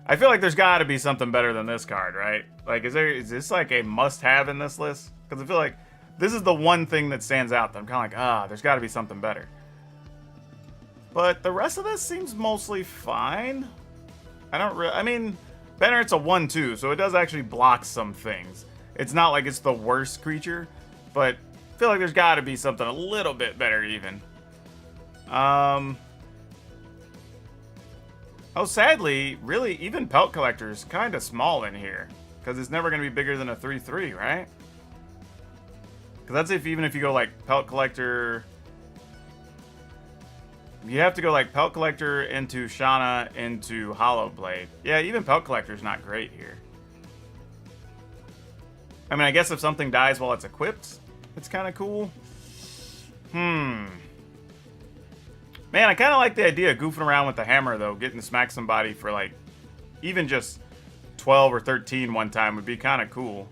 I feel like there's got to be something better than this card, right? Like, is this like a must-have in this list? Because I feel like this is the one thing that stands out that I'm kind of like, there's got to be something better. But the rest of this seems mostly fine. I mean, Banneret's a 1/2, so it does actually block some things. It's not like it's the worst creature, but I feel like there's got to be something a little bit better even. Oh, sadly, really, even Pelt Collector is kind of small in here. Because it's never going to be bigger than a 3/3, right? Because that's even if you go like Pelt Collector... You have to go like Pelt Collector into Shana into Hollow Blade. Yeah, even Pelt Collector is not great here. I mean, I guess if something dies while it's equipped, it's kind of cool. Man, I kind of like the idea of goofing around with the hammer, though. Getting to smack somebody for, like, even just 12 or 13 one time would be kind of cool.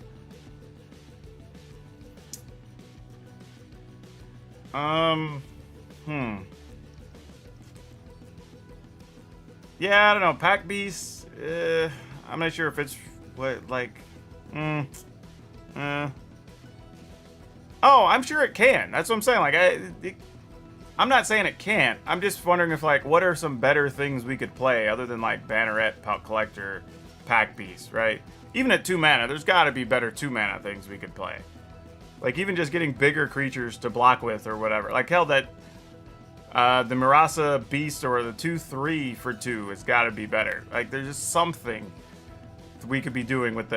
Yeah, I don't know. Pack Beast, I'm not sure if it's, what, like, Oh, I'm sure it can. That's what I'm saying. Like, I'm not saying it can't. I'm just wondering if, like, what are some better things we could play other than, like, Banneret, Pelt Collector, Pack Beast, right? Even at 2 mana, there's got to be better 2 mana things we could play. Like, even just getting bigger creatures to block with or whatever. Like, hell, that the Mirasa Beast or the 2/3 for 2 has got to be better. Like, there's just something we could be doing with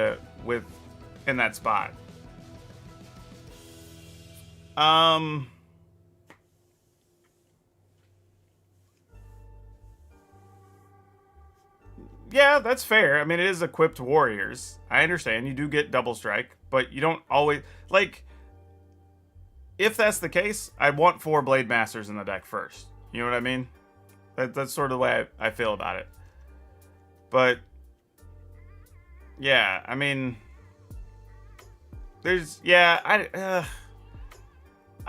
in that spot. Yeah, that's fair. I mean, it is equipped warriors. I understand you do get double strike, but you don't always like. If that's the case, I want 4 Blade Masters in the deck first. You know what I mean? That's sort of the way I feel about it. But yeah, I mean, I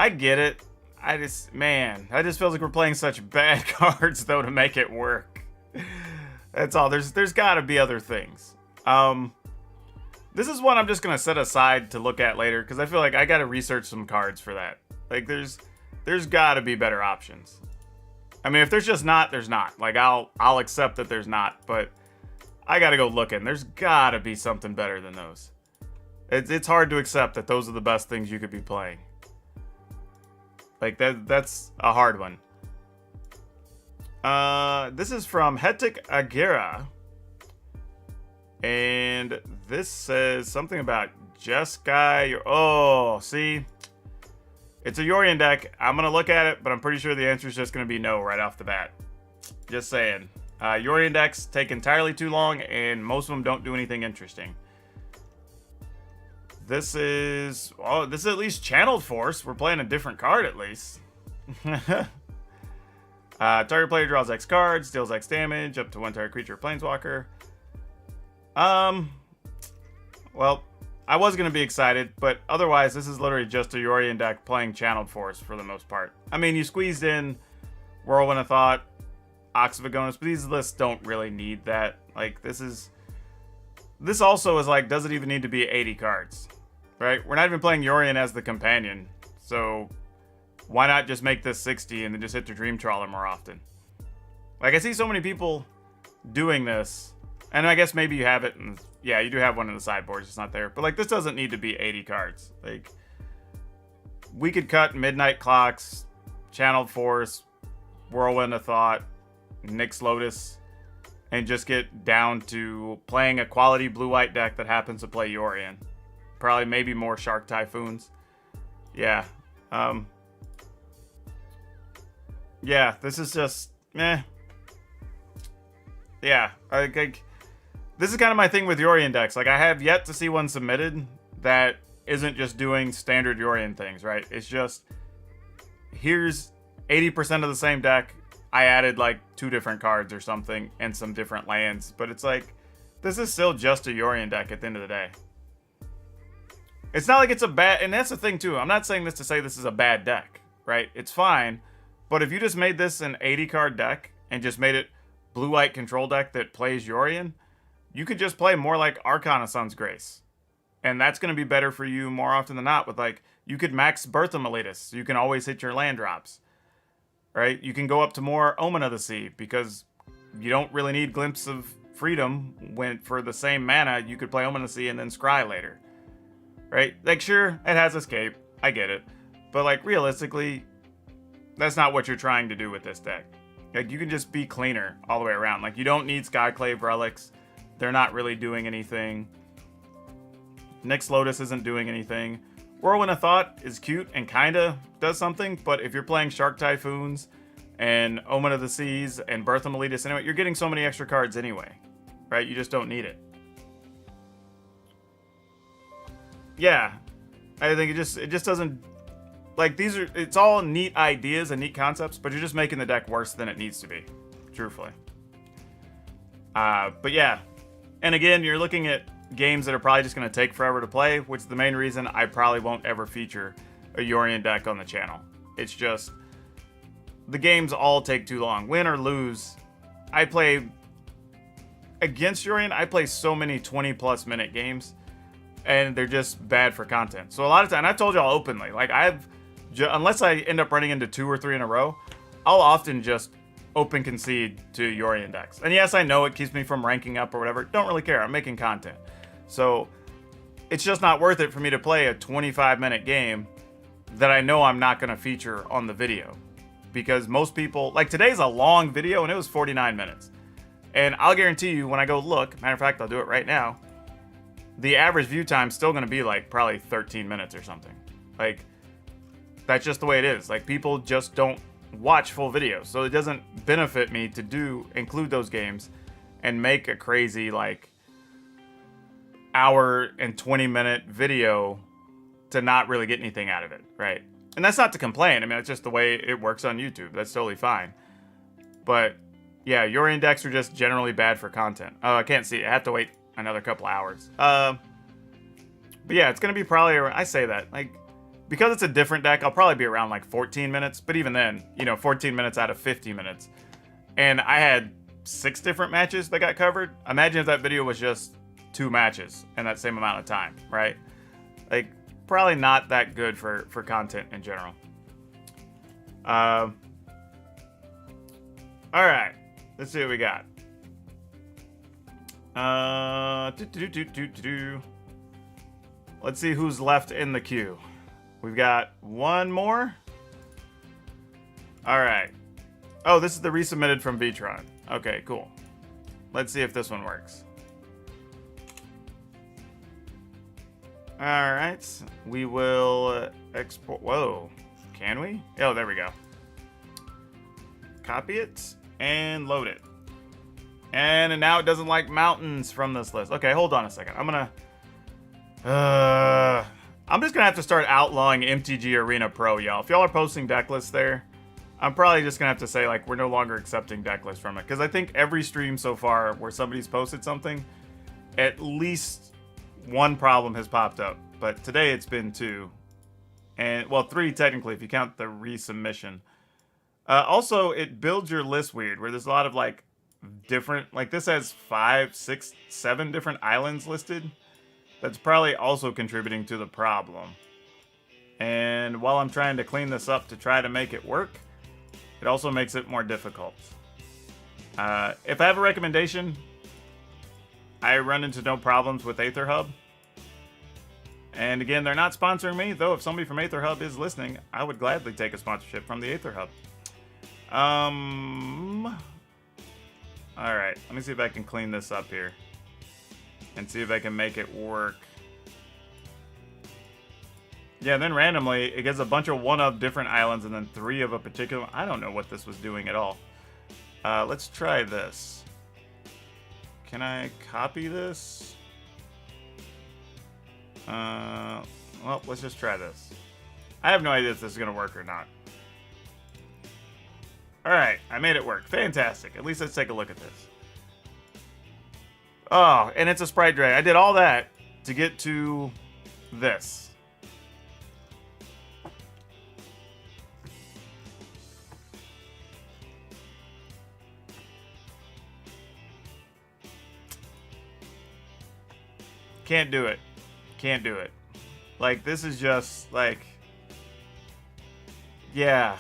get it. That just feels like we're playing such bad cards though to make it work. That's all. There's got to be other things. This is one I'm just gonna set aside to look at later because I feel like I got to research some cards for that. Like there's got to be better options. I mean, if there's just not, there's not. Like I'll accept that there's not, but I got to go looking. There's got to be something better than those. It's hard to accept that those are the best things you could be playing. Like that's a hard one. This is from Hetic Aguera. And this says something about Jeskai. Oh, see? It's a Yorion deck. I'm going to look at it, but I'm pretty sure the answer is just going to be no right off the bat. Just saying. Yorion decks take entirely too long, and most of them don't do anything interesting. This is at least Channeled Force. We're playing a different card at least. Target player draws X cards, deals X damage, up to 1 target creature or planeswalker. Well, I was going to be excited, but otherwise this is literally just a Yorion deck playing Channeled Force for the most part. I mean, you squeezed in Whirlwind of Thought, Ox of Agonis, but these lists don't really need that. Like, this also is like, does it even need to be 80 cards? Right? We're not even playing Yorion as the companion, so why not just make this 60 and then just hit the Dream Trawler more often? Like, I see so many people doing this, and I guess maybe you have it, and yeah, you do have one in the sideboards, it's not there. But, like, this doesn't need to be 80 cards. Like, we could cut Midnight Clocks, Channeled Force, Whirlwind of Thought, Nyx Lotus, and just get down to playing a quality blue-white deck that happens to play Yorion. Probably maybe more Shark Typhoons. Yeah. Yeah, this is just meh. Yeah, this is kind of my thing with Yorion decks. Like, I have yet to see one submitted that isn't just doing standard Yorion things, right? It's just, here's 80% of the same deck. I added, like, 2 different cards or something and some different lands. But it's like, this is still just a Yorion deck at the end of the day. It's not like it's a bad... And that's the thing, too. I'm not saying this to say this is a bad deck, right? It's fine. But if you just made this an 80-card deck and just made it blue-white control deck that plays Yorion, you could just play more like Arcana Sun's Grace. And that's going to be better for you more often than not with, like, you could max Bertha Miletus, so you can always hit your land drops. Right? You can go up to more Omen of the Sea, because you don't really need Glimpse of Freedom when for the same mana, you could play Omen of the Sea and then Scry later. Right? Like, sure, it has Escape. I get it. But, like, realistically, that's not what you're trying to do with this deck. Like, you can just be cleaner all the way around. Like, you don't need Skyclave Relics. They're not really doing anything. Nyx Lotus isn't doing anything. Whirlwind of Thought is cute and kinda does something, but if you're playing Shark Typhoons and Omen of the Seas and Bertha Miletus anyway, you're getting so many extra cards anyway. Right? You just don't need it. Yeah. I think it just doesn't... Like, it's all neat ideas and neat concepts, but you're just making the deck worse than it needs to be. Truthfully. But yeah. And again, you're looking at games that are probably just going to take forever to play, which is the main reason I probably won't ever feature a Yorion deck on the channel. It's just, the games all take too long. Win or lose, I play, against Yorion, I play so many 20-plus minute games, and they're just bad for content. So a lot of time, I've told y'all openly, like, unless I end up running into 2 or 3 in a row, I'll often just open concede to Yori Index. And yes, I know it keeps me from ranking up or whatever. Don't really care. I'm making content. So it's just not worth it for me to play a 25-minute game that I know I'm not going to feature on the video. Because most people, like today's a long video and it was 49 minutes. And I'll guarantee you when I go look, matter of fact, I'll do it right now, the average view time is still going to be like probably 13 minutes or something. Like, that's just the way it is. Like, people just don't watch full videos. So it doesn't benefit me to include those games and make a crazy, like, hour and 20-minute video to not really get anything out of it, right? And that's not to complain. I mean, it's just the way it works on YouTube. That's totally fine. But, yeah, your index are just generally bad for content. Oh, I can't see it. I have to wait another couple hours. But yeah, it's going to be probably around, I say that, like, because it's a different deck, I'll probably be around like 14 minutes. But even then, you know, 14 minutes out of 50 minutes. And I had 6 different matches that got covered. Imagine if that video was just 2 matches in that same amount of time, right? Like, probably not that good for content in general. All right, let's see what we got. Let's see who's left in the queue. We've got one more. All right. Oh, this is the resubmitted from Vitron. Okay, cool. Let's see if this one works. All right, we will export. Whoa, can we? Oh, there we go. Copy it and load it. And now it doesn't like mountains from this list. Okay, hold on a second. I'm just gonna have to start outlawing MTG Arena Pro, y'all. If y'all are posting deck lists there, I'm probably just gonna have to say like we're no longer accepting deck lists from it, because I think every stream so far where somebody's posted something, at least one problem has popped up, but today it's been 2, and well, 3 technically if you count the resubmission. Also, it builds your list weird, where there's a lot of like different, like this has 5, 6, 7 different islands listed. That's probably also contributing to the problem. And while I'm trying to clean this up to try to make it work, it also makes it more difficult. If I have a recommendation, I run into no problems with Aether Hub. And again, they're not sponsoring me, though if somebody from Aether Hub is listening, I would gladly take a sponsorship from the Aether Hub. Alright, let me see if I can clean this up here. And see if I can make it work. Yeah, then randomly, it gets a bunch of 1 of different islands and then 3 of a particular... I don't know what this was doing at all. Let's try this. Can I copy this? Well, let's just try this. I have no idea if this is going to work or not. Alright, I made it work. Fantastic. At least let's take a look at this. Oh, and it's a sprite drag. I did all that to get to this. Can't do it. Can't do it. Like, this is just, like... Yeah.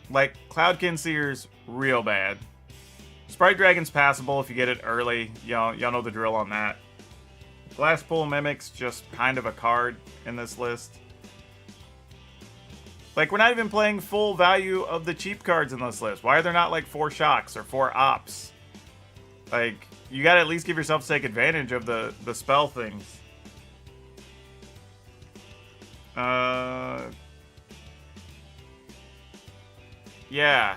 Like, Cloudkin Seer's real bad. Sprite Dragon's passable if you get it early. Y'all know the drill on that. Glasspool Mimic's just kind of a card in this list. Like, we're not even playing full value of the cheap cards in this list. Why are there not, like, 4 Shocks or 4 Ops? Like, you gotta at least give yourself to take advantage of the spell things. Yeah.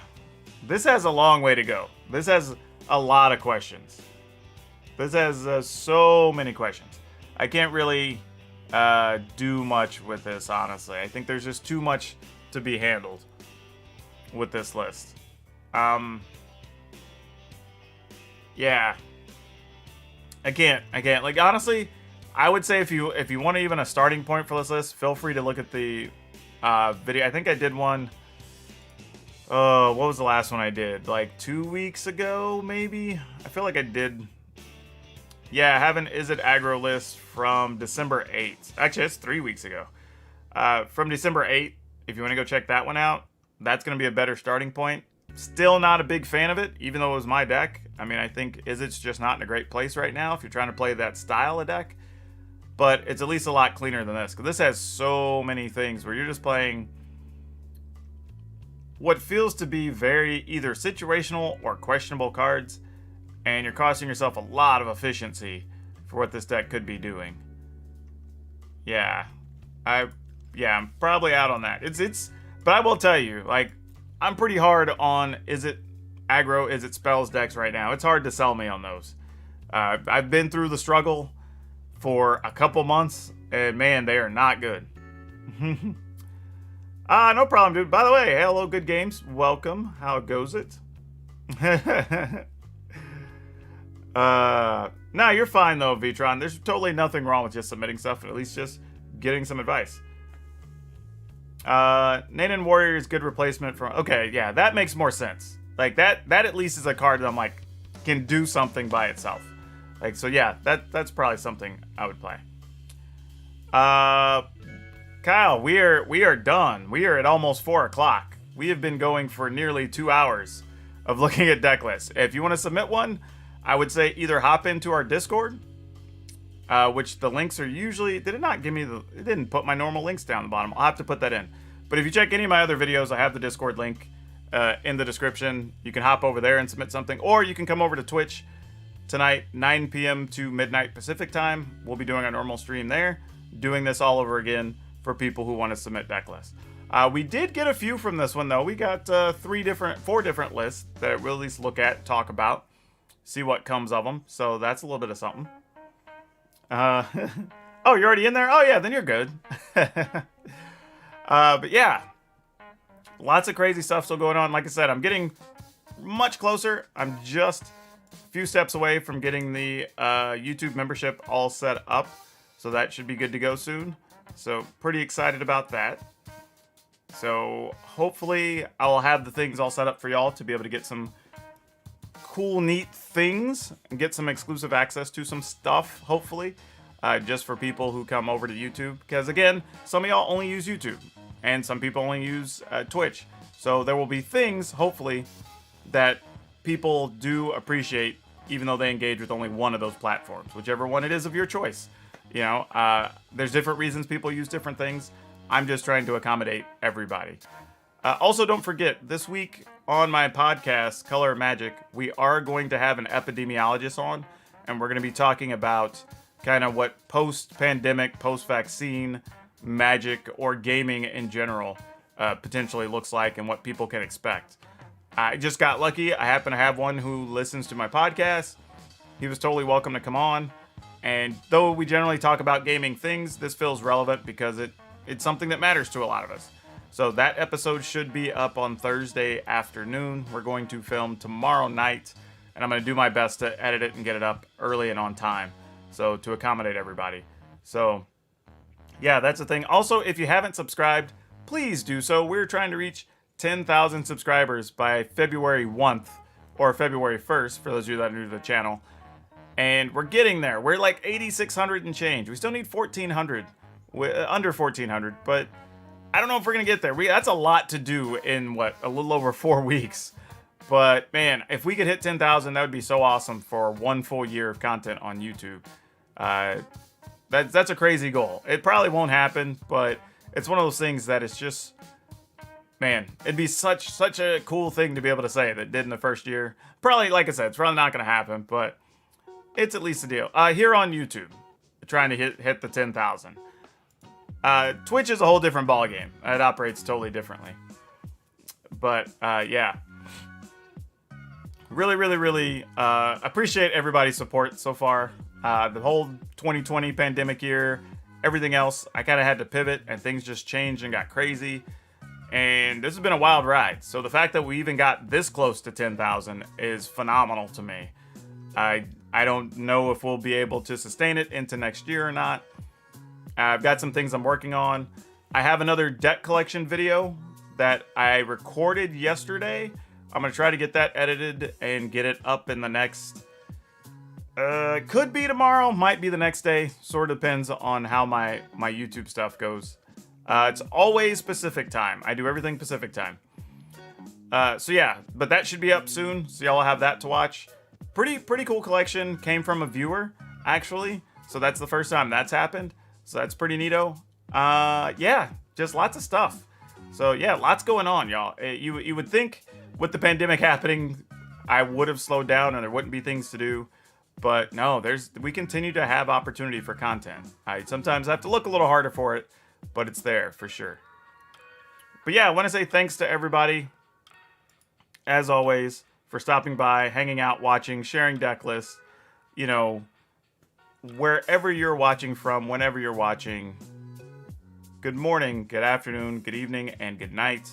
This has a long way to go. This has a lot of questions. This has so many questions. I can't really do much with this, honestly. I think there's just too much to be handled with this list. Yeah. I can't. Like, honestly, I would say if you want even a starting point for this list, feel free to look at the video. I think I did one. What was the last one I did? Like 2 weeks ago, maybe? I feel like I did. Yeah, I have an Izzet aggro list from December 8th. Actually, it's 3 weeks ago. From December 8th, if you want to go check that one out, that's going to be a better starting point. Still not a big fan of it, even though it was my deck. I mean, I think Izzet's just not in a great place right now if you're trying to play that style of deck. But it's at least a lot cleaner than this, because this has so many things where you're just playing what feels to be very either situational or questionable cards, and you're costing yourself a lot of efficiency for what this deck could be doing. Yeah, I'm probably out on that. But I will tell you, like, I'm pretty hard on Izzet aggro, Izzet spells decks right now. It's hard to sell me on those. I've been through the struggle for a couple months, and man, they are not good. No problem, dude. By the way, hello, good games. Welcome. How goes it? No, you're fine though, Vitron. There's totally nothing wrong with just submitting stuff, and at least just getting some advice. Nanan Warrior is good replacement for. Okay, yeah, that makes more sense. Like that at least is a card that I'm like can do something by itself. Like, so yeah, that's probably something I would play. Kyle, we are done. We are at almost 4 o'clock. We have been going for nearly 2 hours of looking at deck lists. If you want to submit one, I would say either hop into our Discord, which the links are usually, did it not give me it didn't put my normal links down the bottom. I'll have to put that in. But if you check any of my other videos, I have the Discord link in the description. You can hop over there and submit something, or you can come over to Twitch tonight, 9 p.m. to midnight Pacific time. We'll be doing a normal stream there, doing this all over again for people who want to submit deck lists. We did get a few from this one though. We got 4 different lists that we'll at least look at, talk about, see what comes of them. So that's a little bit of something. Oh, you're already in there? Oh yeah, then you're good. But yeah, lots of crazy stuff still going on. Like I said, I'm getting much closer. I'm just a few steps away from getting the YouTube membership all set up. So that should be good to go soon. So pretty excited about that. So hopefully I will have the things all set up for y'all to be able to get some cool, neat things and get some exclusive access to some stuff, hopefully, just for people who come over to YouTube. Because again, some of y'all only use YouTube and some people only use Twitch. So there will be things, hopefully, that people do appreciate, even though they engage with only one of those platforms, whichever one it is of your choice. You know, there's different reasons people use different things. I'm just trying to accommodate everybody. Also, don't forget, this week on my podcast, Color of Magic, we are going to have an epidemiologist on, and we're going to be talking about kind of what post-pandemic, post-vaccine magic or gaming in general potentially looks like and what people can expect. I just got lucky. I happen to have one who listens to my podcast. He was totally welcome to come on. And though we generally talk about gaming things, this feels relevant because it's something that matters to a lot of us. So that episode should be up on Thursday afternoon. We're going to film tomorrow night, and I'm going to do my best to edit it and get it up early and on time, so to accommodate everybody. So yeah, that's the thing. Also, if you haven't subscribed, please do so. We're trying to reach 10,000 subscribers by February 1st, or February 1st, for those of you that are new to the channel. And we're getting there. We're like 8,600 and change. We still need 1,400, under 1,400, but I don't know if we're going to get there. That's a lot to do in, a little over 4 weeks. But, man, if we could hit 10,000, that would be so awesome for 1 full year of content on YouTube. That's a crazy goal. It probably won't happen, but it's one of those things that it's just, man, it'd be such a cool thing to be able to say that did in the first year. Probably, like I said, it's probably not going to happen, but it's at least a deal. Here on YouTube, trying to hit the 10,000. Twitch is a whole different ballgame. It operates totally differently. But, yeah. Really appreciate everybody's support so far. The whole 2020 pandemic year, everything else, I kind of had to pivot, and things just changed and got crazy. And this has been a wild ride. So the fact that we even got this close to 10,000 is phenomenal to me. I don't know if we'll be able to sustain it into next year or not. I've got some things I'm working on. I have another deck collection video that I recorded yesterday. I'm going to try to get that edited and get it up in the next... could be tomorrow, might be the next day. Sort of depends on how my YouTube stuff goes. It's always Pacific time. I do everything Pacific time. So yeah, but that should be up soon, so y'all have that to watch. Pretty cool collection. Came from a viewer, actually. So that's the first time that's happened. So that's pretty neato. Yeah, just lots of stuff. So yeah, lots going on, y'all. You would think with the pandemic happening, I would have slowed down and there wouldn't be things to do. But no, we continue to have opportunity for content. I sometimes have to look a little harder for it, but it's there for sure. But yeah, I want to say thanks to everybody, as always, for stopping by, hanging out, watching, sharing deck lists. You know, wherever you're watching from, whenever you're watching, good morning, good afternoon, good evening, and good night.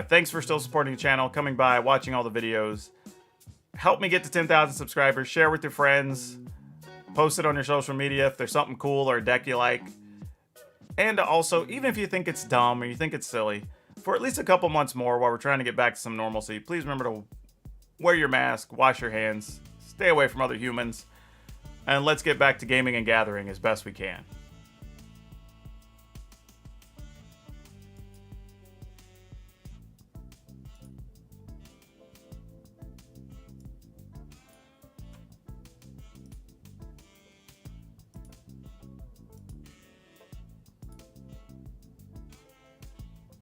Thanks for still supporting the channel, coming by, watching all the videos. Help me get to 10,000 subscribers. Share with your friends. Post it on your social media if there's something cool or a deck you like. And also, even if you think it's dumb or you think it's silly, for at least a couple months more while we're trying to get back to some normalcy, please remember to wear your mask, wash your hands, stay away from other humans, and let's get back to gaming and gathering as best we can.